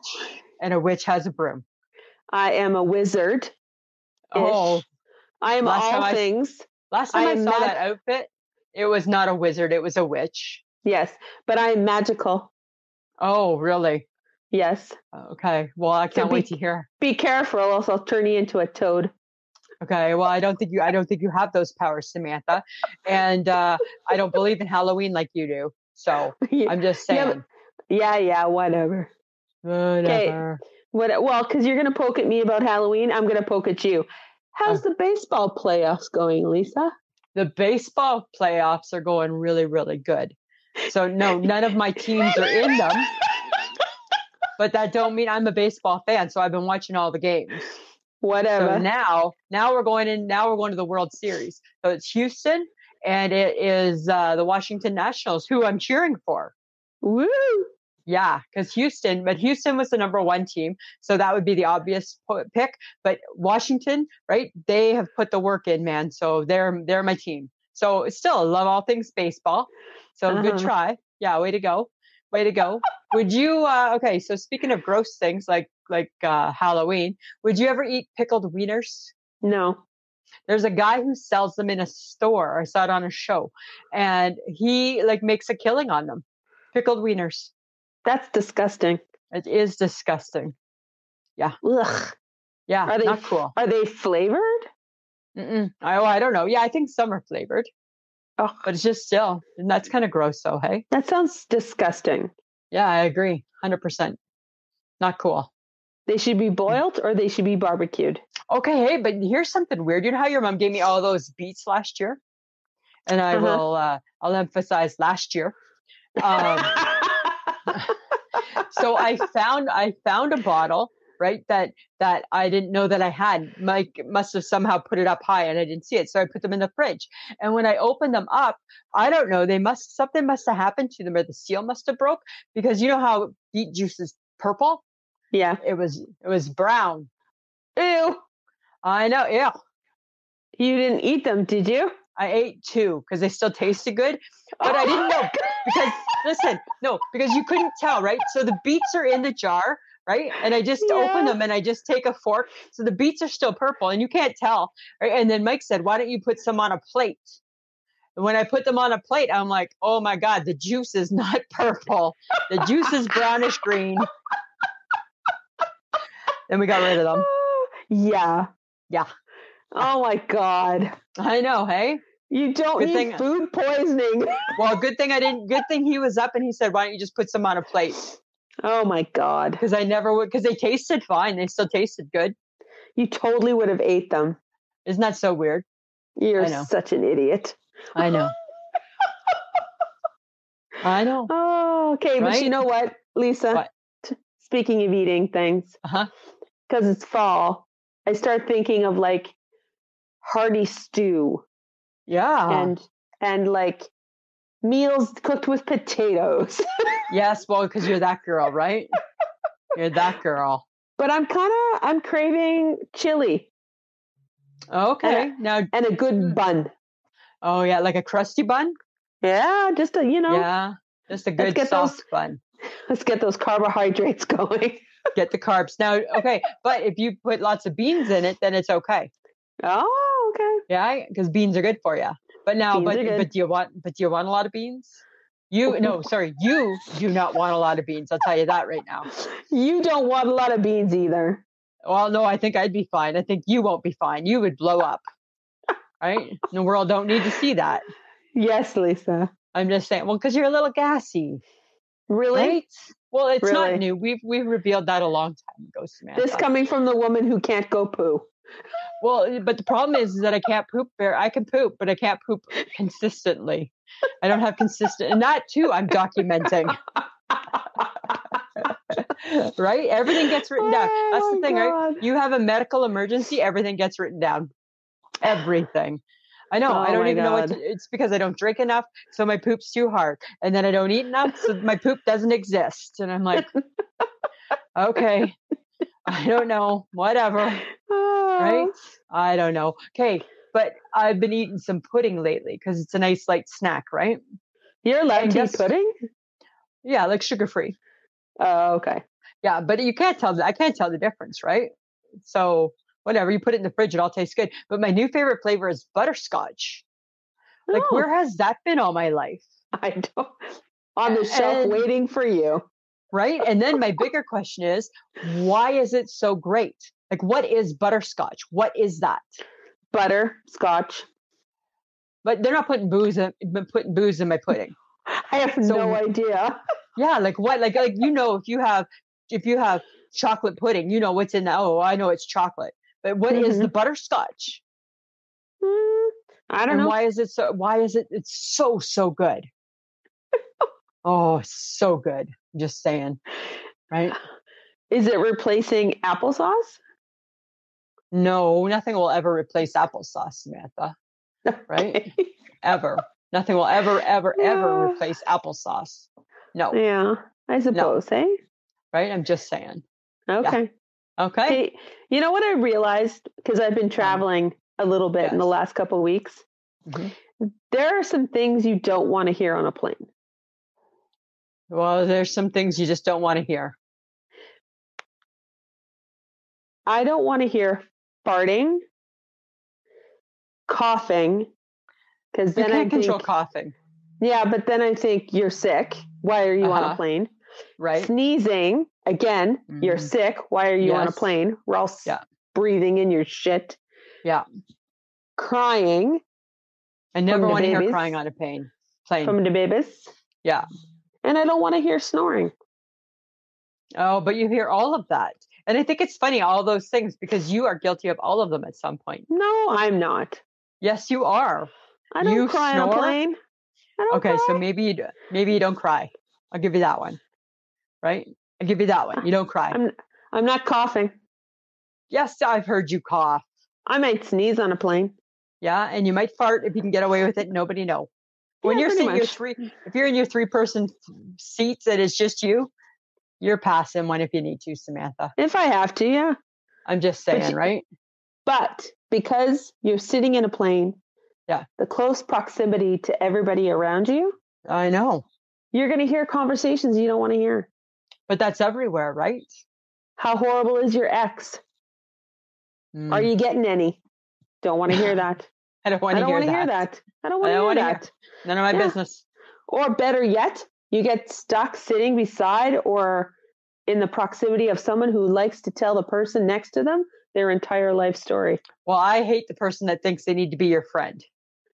And a witch has a broom. I am a wizard. Oh. I am all things. Last time I saw that outfit, it was not a wizard. It was a witch. Yes. But I am magical. Oh, really? Yes. Okay. Well, I can't wait to hear. Be careful, or else I'll turn you into a toad. Okay. Well, I don't think you have those powers, Samantha. And I don't believe in Halloween like you do. So I'm just saying. Yeah. Whatever. Okay. Well, because you're going to poke at me about Halloween, I'm going to poke at you. How's the baseball playoffs going, Lisa? The baseball playoffs are going really, really good. So no, none of my teams are in them. but that don't mean I'm a baseball fan. So I've been watching all the games. Whatever. So now we're going to the World Series. So it's Houston and it is the Washington Nationals, who I'm cheering for. Woo! Yeah, because Houston was the number one team. So that would be the obvious pick. But Washington, right? They have put the work in, man. So they're my team. So still, I love all things baseball. So good try. Yeah, way to go. Way to go. Would you, okay, so speaking of gross things like Halloween, would you ever eat pickled wieners? No. There's a guy who sells them in a store. I saw it on a show. And he makes a killing on them. Pickled wieners. That's disgusting. It is disgusting. Yeah. Ugh. Yeah, not cool. Are they flavored? I don't know. Yeah, I think some are flavored. Oh. But it's just still, and that's kind of gross though, hey? That sounds disgusting. Yeah, I agree. 100%. Not cool. They should be boiled or they should be barbecued. Okay, hey, but here's something weird. You know how your mom gave me all those beets last year? And I'll emphasize last year. So I found a bottle, right, that I didn't know that I had. Mike must have somehow put it up high and I didn't see it. So I put them in the fridge. And when I opened them up, I don't know, something must have happened to them, or the seal must have broke, because you know how beet juice is purple? Yeah. It was brown. Ew. I know, ew. You didn't eat them, did you? I ate 2 because they still tasted good, but I didn't know because you couldn't tell, right? So the beets are in the jar, right? And I just open them and I just take a fork. So the beets are still purple and you can't tell, right? And then Mike said, "Why don't you put some on a plate?" And when I put them on a plate, I'm like, "Oh my God, the juice is not purple. The juice is brownish green." Then we got rid of them. Yeah. Yeah. Oh my God. I know, hey? You don't need food poisoning. Well, good thing he was up and he said, "Why don't you just put some on a plate?" Oh my God. Because I never would, because they tasted fine. They still tasted good. You totally would have ate them. Isn't that so weird? You're such an idiot. I know. I know. Oh, okay. Right? But you know what, Lisa? What? Speaking of eating things, because it's fall, I start thinking of hearty stew. Yeah. And meals cooked with potatoes. Yes, well, because you're that girl, right? You're that girl. But I'm craving chili. Okay. And a good bun. Oh yeah, like a crusty bun? Yeah, just Yeah, just a good soft bun. Let's get those carbohydrates going. Get the carbs. Now, okay, but if you put lots of beans in it, then it's okay. Oh, okay. Yeah, because beans are good for you. But do you want a lot of beans? You do not want a lot of beans. I'll tell you that right now. You don't want a lot of beans either. Well, no, I think I'd be fine. I think you won't be fine. You would blow up. Right? The world don't need to see that. Yes, Lisa. I'm just saying. Well, because you're a little gassy. Really? Right? Well, it's not new. We've revealed that a long time ago, Samantha. This coming from the woman who can't go poo. Well, but the problem is that I can't poop. I can poop, but I can't poop consistently. I don't have consistent, and that too I'm documenting. Right? Everything gets written down. That's the thing, right? You have a medical emergency, everything gets written down. Everything. I know. I don't even know it's because I don't drink enough, so my poop's too hard. And then I don't eat enough, so my poop doesn't exist. And I'm like, okay, I don't know, whatever. Right? I don't know. Okay, but I've been eating some pudding lately because it's a nice light snack, right? You're allowed to eat pudding? Yeah, like sugar-free. Oh, okay. Yeah, but I can't tell the difference, right? So whatever, you put it in the fridge, it all tastes good. But my new favorite flavor is butterscotch. Like, where has that been all my life? I don't. On the shelf waiting for you. Right? And then my bigger question is, why is it so great? Like, what is butterscotch? What is that? Butterscotch. But they're not putting booze in my pudding. I have no idea. Yeah, like what? Like if you have chocolate pudding, you know what's in that. Oh, I know it's chocolate. But what is the butterscotch? I don't know. Why is it it's so good. Oh, so good. I'm just saying. Right? Is it replacing applesauce? No, nothing will ever replace applesauce, Samantha. Right? Ever. Nothing will ever replace applesauce. No. Yeah, I suppose, hey? Right? I'm just saying. Okay. Yeah. Okay. Hey, you know what I realized? Because I've been traveling a little bit in the last couple of weeks. Mm-hmm. There are some things you don't want to hear on a plane. Well, there's some things you just don't want to hear. I don't want to hear farting, coughing, because then you can't control coughing. Yeah, but then I think you're sick. Why are you on a plane? Right. Sneezing, again, you're sick. Why are you on a plane? We're all breathing in your shit. Yeah. Crying. I never want to hear crying on a plane. From the babies. Yeah. And I don't want to hear snoring. Oh, but you hear all of that. And I think it's funny, all those things, because you are guilty of all of them at some point. No, I'm not. Yes, you are. I don't cry on a plane. Okay, so maybe you don't cry. I'll give you that one. Right? I'll give you that one. You don't cry. I'm not coughing. Yes, I've heard you cough. I might sneeze on a plane. Yeah, and you might fart if you can get away with it. Nobody know. When you're sitting if you're in your 3-person seats and it's just you, you're passing one if you need to, Samantha. If I have to, yeah. I'm just saying, right? But because you're sitting in a plane, the close proximity to everybody around you. I know. You're going to hear conversations you don't want to hear. But that's everywhere, right? How horrible is your ex? Are you getting any? Don't want to hear that. I don't want to hear that. I don't want to hear that. None of my business. Or better yet, you get stuck sitting beside or in the proximity of someone who likes to tell the person next to them their entire life story. Well, I hate the person that thinks they need to be your friend.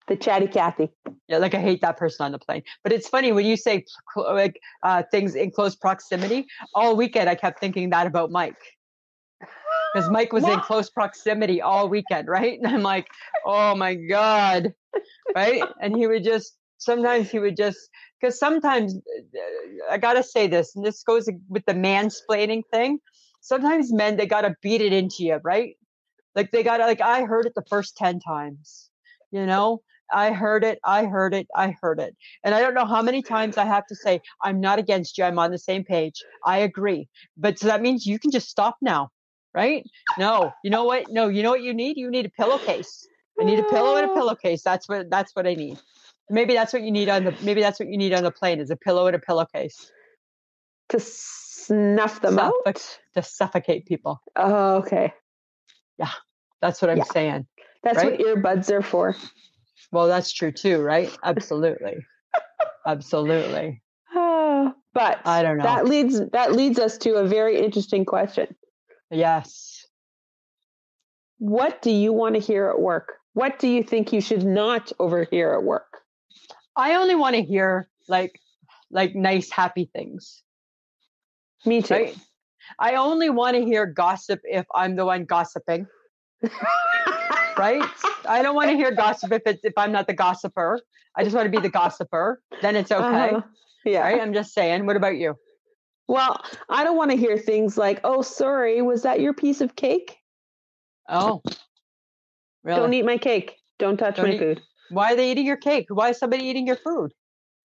The chatty Cathy. Yeah, like I hate that person on the plane. But it's funny when you say things in close proximity. All weekend I kept thinking that about Mike. Because Mike was in close proximity all weekend, right? And I'm like, oh my God, right? And sometimes, because sometimes, I got to say this, and this goes with the mansplaining thing. Sometimes men, they got to beat it into you, right? Like they got to, like I heard it the first 10 times, I heard it. And I don't know how many times I have to say, I'm not against you. I'm on the same page. I agree. But so that means you can just stop now. Right? No, you know what? No, you know what you need? You need a pillowcase. I need a pillow and a pillowcase. That's what I need. Maybe that's what you need on the plane is a pillow and a pillowcase. To snuff them out? To suffocate people. Oh, okay. Yeah. That's what I'm saying. That's right? What earbuds are for. Well, that's true too, right? Absolutely. Absolutely. But I don't know. That leads us to a very interesting question. Yes. What do you want to hear at work? What do you think you should not overhear at work? I only want to hear like nice, happy things. Me too. Right? I only want to hear gossip if I'm the one gossiping. Right? I don't want to hear gossip if I'm not the gossiper. I just want to be the gossiper. Then it's okay. Yeah. Right? I'm just saying. What about you? Well, I don't want to hear things like, oh, sorry, was that your piece of cake? Oh, really? Don't eat my cake. Don't touch my food. Why are they eating your cake? Why is somebody eating your food?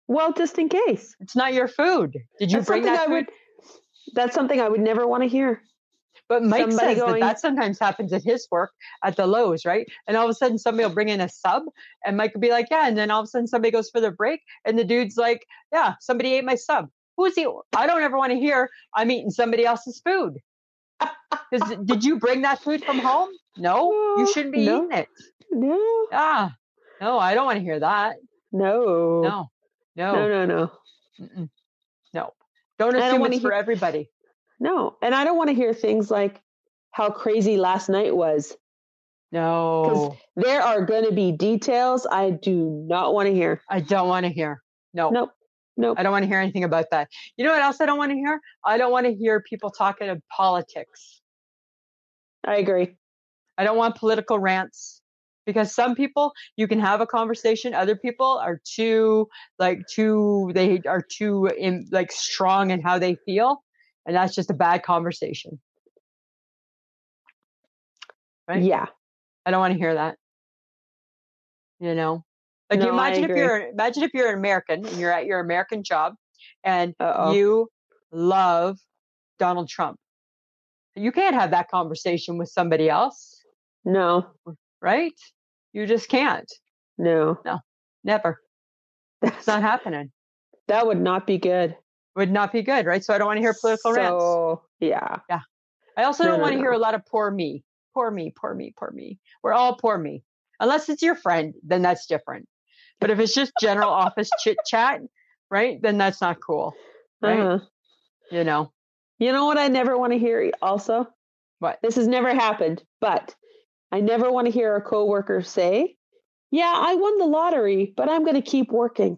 Well, just in case. It's not your food. Did you bring that food? That's something I would never want to hear. But Mike says that sometimes happens at his work at the Lowe's, right? And all of a sudden somebody will bring in a sub and Mike will be like, yeah. And then all of a sudden somebody goes for their break and the dude's like, yeah, somebody ate my sub. Who's he? I don't ever want to hear I'm eating somebody else's food. Did you bring that food from home? No, you shouldn't be eating it. No. No, I don't want to hear that. No. No. Don't assume it's for everybody. No. And I don't want to hear things like how crazy last night was. No. Because there are going to be details I do not want to hear. I don't want to hear. No. Nope. I don't want to hear anything about that. You know what else I don't want to hear? I don't want to hear people talking of politics. I agree. I don't want political rants because some people you can have a conversation. Other people are too strong in how they feel. And that's just a bad conversation. Right? Yeah. I don't want to hear that. You know? Like No, imagine if you're an American and you're at your American job and you love Donald Trump. You can't have that conversation with somebody else. No. Right? You just can't. No. No. Never. It's not happening. That would not be good. Would not be good, right? So I don't want to hear political rants. Yeah. Yeah. I also don't want to hear a lot of poor me. Poor me, poor me, poor me. We're all poor me. Unless it's your friend, then that's different. But if it's just general office chit chat, right? Then that's not cool. Right? Uh-huh. You know. You know what I never want to hear also? What? This has never happened, but I never want to hear a coworker say, "Yeah, I won the lottery, but I'm going to keep working."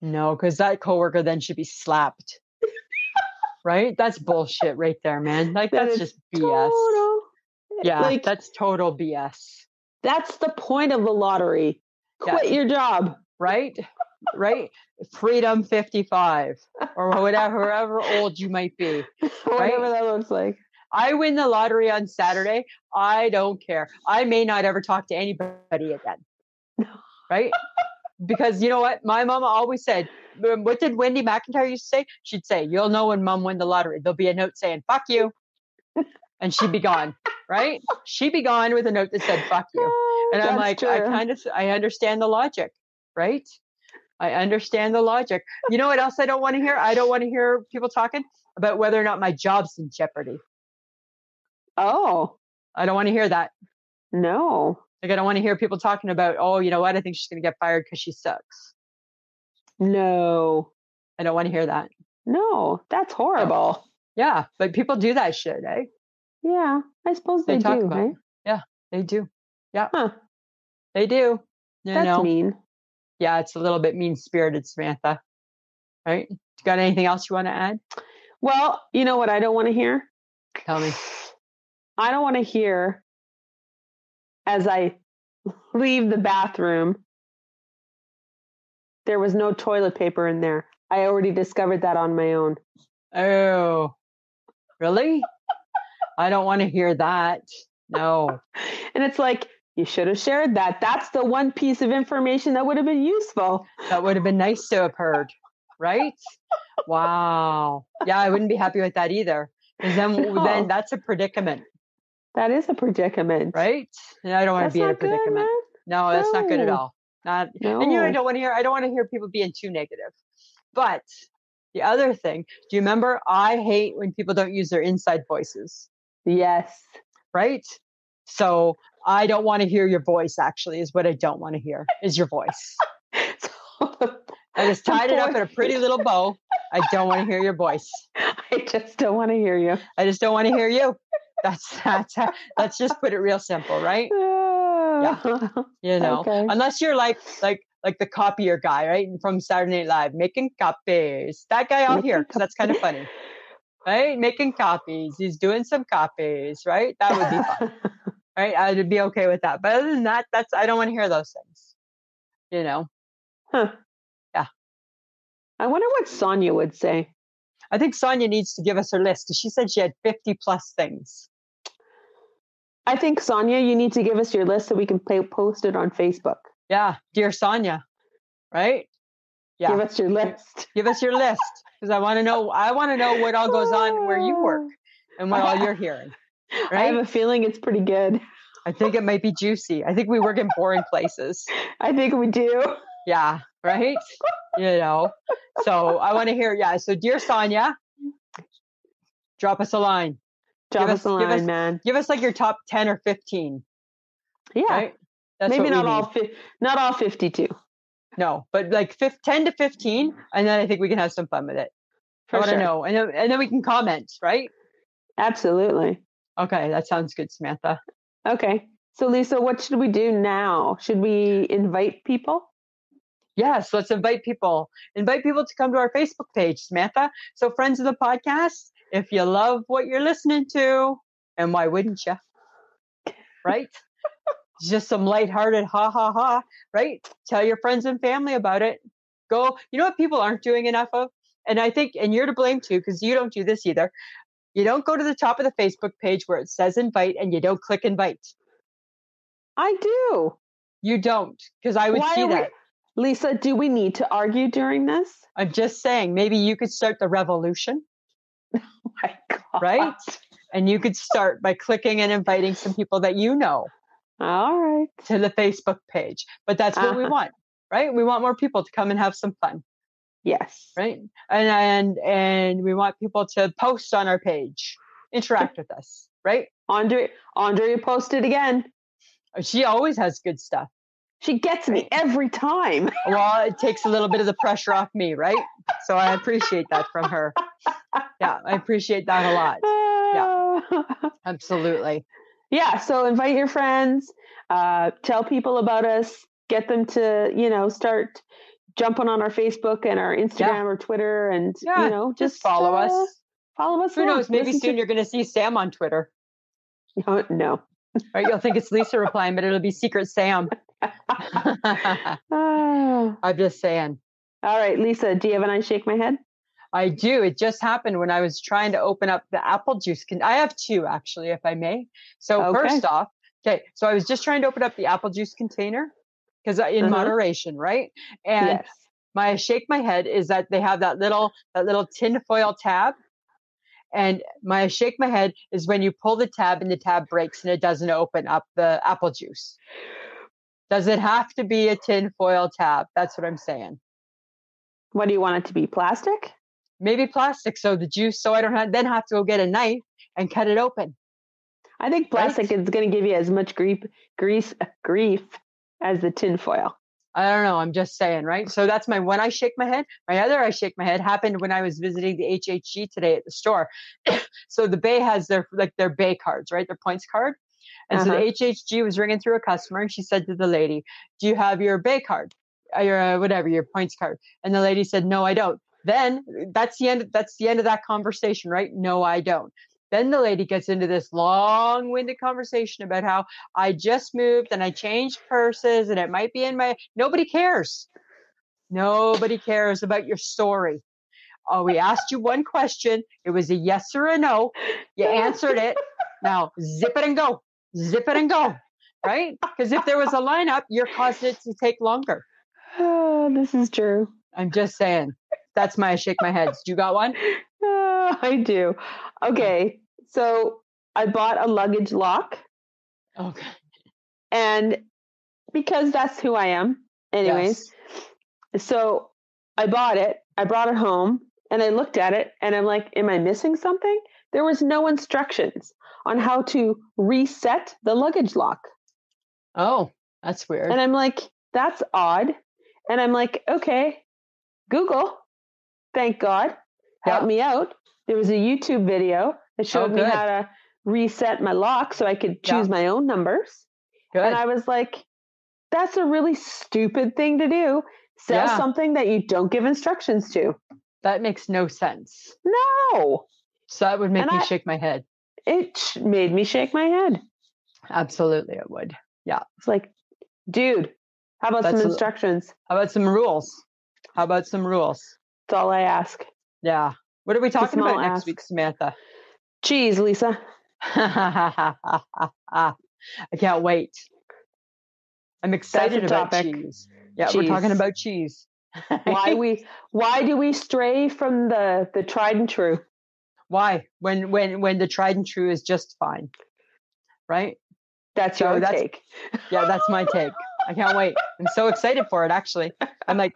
No, because that coworker then should be slapped. Right? That's bullshit right there, man. Like that's just BS. Yeah, like, that's total BS. That's the point of the lottery. Quit your job. Right? Right? Freedom 55 or however old you might be. Whatever that looks like. I win the lottery on Saturday. I don't care. I may not ever talk to anybody again. Right? Because you know what? My mama always said, what did Wendy McIntyre used to say? She'd say, you'll know when mom won the lottery. There'll be a note saying, fuck you. And she'd be gone. Right? She'd be gone with a note that said, fuck you. And I'm like, true. I understand the logic. Right? I understand the logic. You know what else I don't want to hear? I don't want to hear people talking about whether or not my job's in jeopardy. Oh. I don't want to hear that. No. Like, I don't want to hear people talking about, oh, you know what? I think she's going to get fired because she sucks. No. I don't want to hear that. No, that's horrible. Oh. Yeah, but people do that shit, eh? Yeah, I suppose they do, right? Yeah, they do. Yeah. Huh. They do. That's mean. Yeah, it's a little bit mean-spirited, Samantha. Right? You got anything else you want to add? Well, you know what I don't want to hear? Tell me. I don't want to hear as I leave the bathroom, there was no toilet paper in there. I already discovered that on my own. Oh, really? I don't want to hear that. No. And it's like, you should have shared that. That's the one piece of information that would have been useful. That would have been nice to have heard. Right? Wow. Yeah, I wouldn't be happy with that either. Because then that's a predicament. That is a predicament. Right? And I don't want to be in a predicament. No, that's not good at all. And I don't want to hear people being too negative. But the other thing, do you remember? I hate when people don't use their inside voices. Yes. Right? So I don't want to hear your voice, actually, is what I don't want to hear, is your voice. I just tied it up in a pretty little bow. I don't want to hear your voice. I just don't want to hear you. I just don't want to hear you. Let's just put it real simple, right? Yeah. You know, unless you're like the copier guy, right? From Saturday Night Live, making copies. That guy out here, because that's kind of funny. Right? Making copies. He's doing some copies, right? That would be fun. Right? I'd be okay with that. But other than that, I don't want to hear those things. You know? Huh. Yeah. I wonder what Sonia would say. I think Sonia needs to give us her list because she said she had 50 plus things. I think, Sonia, you need to give us your list so we can post it on Facebook. Yeah. Dear Sonia. Right? Yeah. Give us your list. Give us your list. Because I want to know what all goes on where you work and what all you're hearing. Right? I have a feeling it's pretty good. I think it might be juicy. I think we work in boring places. I think we do. Yeah. Right? You know. So I want to hear, so dear Sonia, drop us a line. Drop us a line, man. Give us like your top 10 or 15. Yeah. Right? That's maybe not all 52. No, but like 10 to 15, and then I think we can have some fun with it. I want to know. And then we can comment, right? Absolutely. Okay, that sounds good, Samantha. Okay. So Lisa, what should we do now? Should we invite people? Yes, let's invite people. Invite people to come to our Facebook page, Samantha. So friends of the podcast, if you love what you're listening to, and why wouldn't you? Right? Just some lighthearted ha ha ha, right? Tell your friends and family about it. Go. You know what people aren't doing enough of? And I think, and you're to blame too, because you don't do this either. You don't go to the top of the Facebook page where it says invite and you don't click invite. I do. You don't, because I would see that. Lisa, do we need to argue during this? I'm just saying, maybe you could start the revolution. Oh my God. Right? And you could start by clicking and inviting some people that you know. All right. To the Facebook page. But that's what we want, right? We want more people to come and have some fun. Yes. Right? And we want people to post on our page, interact with us, right? Andrea posted again. She always has good stuff. She gets me every time. Well, it takes a little bit of the pressure off me, right? So I appreciate that from her. Yeah, I appreciate that a lot. Yeah, absolutely. Yeah, so invite your friends, tell people about us, get them to, start jumping on our Facebook and our Instagram or Twitter and, just follow us. Follow us. Who knows? Maybe soon you're going to see Sam on Twitter. No. Right? You'll think it's Lisa replying, but it'll be Secret Sam. I'm just saying. All right, Lisa, do you have an I shake my head? I do. It just happened when I was trying to open up the apple juice. I have two, actually, if I may. So first off, so I was just trying to open up the apple juice container because in moderation, right? And my shake my head is that they have that little tin foil tab. And my shake my head is when you pull the tab and the tab breaks and it doesn't open up the apple juice. Does it have to be a tin foil tab? That's what I'm saying. What do you want it to be? Plastic? Maybe plastic, so the juice, so I don't have to go get a knife and cut it open. I think plastic is going to give you as much grief as the tin foil. I don't know. I'm just saying, right? So that's my one I shake my head. My other I shake my head happened when I was visiting the HHG today at the store. So the Bay has their Bay cards, right? Their points card. And so the HHG was ringing through a customer and she said to the lady, "Do you have your Bay card? Your points card?" And the lady said, "No, I don't." Then that's the end of that conversation, right? "No, I don't." Then the lady gets into this long-winded conversation about how I just moved and I changed purses and it might be in my... Nobody cares. Nobody cares about your story. Oh, we asked you one question. It was a yes or a no. You answered it. Now zip it and go. Zip it and go. Right? Because if there was a lineup, you're causing it to take longer. Oh, this is true. I'm just saying. That's my shake my head. You got one? I do. Okay. So I bought a luggage lock. Okay. And because that's who I am anyways. Yes. So I bought it. I brought it home and I looked at it and I'm like, am I missing something? There was no instructions on how to reset the luggage lock. Oh, that's weird. And I'm like, that's odd. And I'm like, okay, Google, thank God, help me out. There was a YouTube video that showed me how to reset my lock so I could choose my own numbers. Good. And I was like, that's a really stupid thing to do. Sell something that you don't give instructions to. That makes no sense. No. So that would make me shake my head. It made me shake my head. Absolutely, it would. Yeah. It's like, dude, how about some instructions? How about some rules? That's all I ask. Yeah. What are we talking about next week, Samantha? Cheese, Lisa. I can't wait. I'm excited about cheese. Yeah, cheese. We're talking about cheese. Why do we stray from the tried and true? Why? When the tried and true is just fine. Right? That's your take. Yeah, that's my take. I can't wait. I'm so excited for it, actually. I'm like,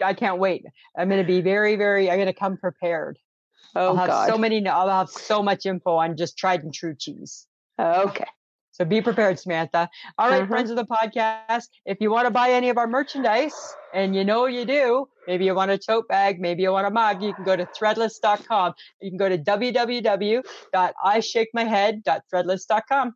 I can't wait. I'm going to be very, very, I'm going to come prepared. Oh, I'll have so much info on just tried and true cheese. Okay. So be prepared, Samantha. All right, friends of the podcast, if you want to buy any of our merchandise, and you know you do, maybe you want a tote bag, maybe you want a mug, you can go to threadless.com. You can go to www.ishakemyhead.threadless.com.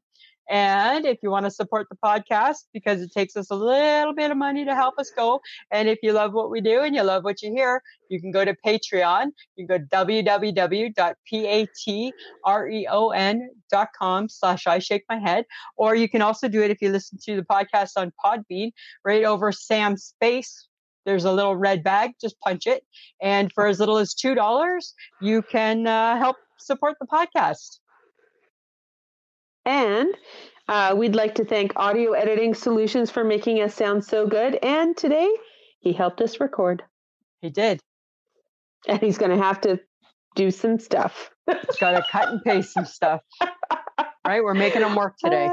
And if you want to support the podcast, because it takes us a little bit of money to help us go, and if you love what we do and you love what you hear, you can go to Patreon. You can go to www.patreon.com/ishakemyhead. Or you can also do it if you listen to the podcast on Podbean, right over Sam's face, there's a little red bag. Just punch it. And for as little as $2, you can help support the podcast. And we'd like to thank Audio Editing Solutions for making us sound so good. And today, he helped us record. He did. And he's going to have to do some stuff. He's got to cut and paste some stuff. Right? We're making him work today.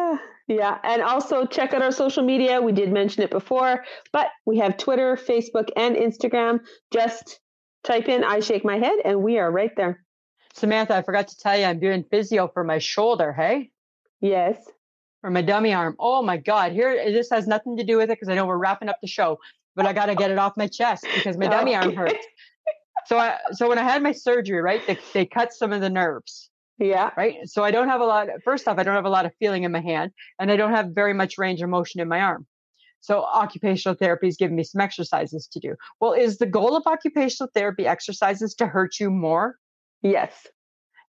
Yeah. And also check out our social media. We did mention it before, but we have Twitter, Facebook, and Instagram. Just type in I Shake My Head and we are right there. Samantha, I forgot to tell you, I'm doing physio for my shoulder, hey? Yes. For my dummy arm. Oh my God. This has nothing to do with it because I know we're wrapping up the show, but I got to get it off my chest because my dummy arm hurts. So when I had my surgery, right, they cut some of the nerves. Yeah. Right. So I don't have first off, I don't have a lot of feeling in my hand and I don't have very much range of motion in my arm. So occupational therapy is giving me some exercises to do. Well, is the goal of occupational therapy exercises to hurt you more? Yes.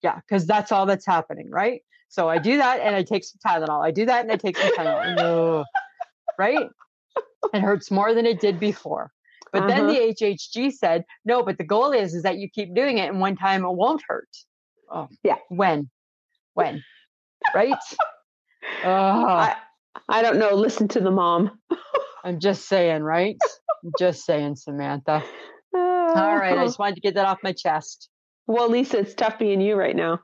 Yeah. Because that's all that's happening. Right. So I do that and I take some Tylenol. I do that and I take some Tylenol. Right. It hurts more than it did before. But then the HHG said, no, but the goal is that you keep doing it and one time it won't hurt. Oh, yeah. When? Right? I don't know. Listen to the mom. I'm just saying, right? I'm just saying, Samantha. All right. I just wanted to get that off my chest. Well, Lisa, it's tough being you right now.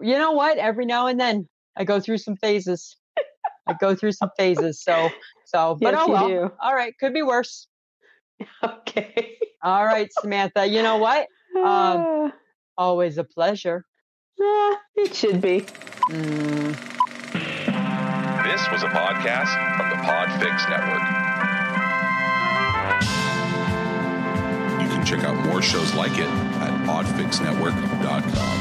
You know what? Every now and then I go through some phases. So, but yes, oh well. Do. All right. Could be worse. Okay. All right, Samantha. You know what? Always a pleasure. It should be. This was a podcast from the Podfix Network. You can check out more shows like it at podfixnetwork.com.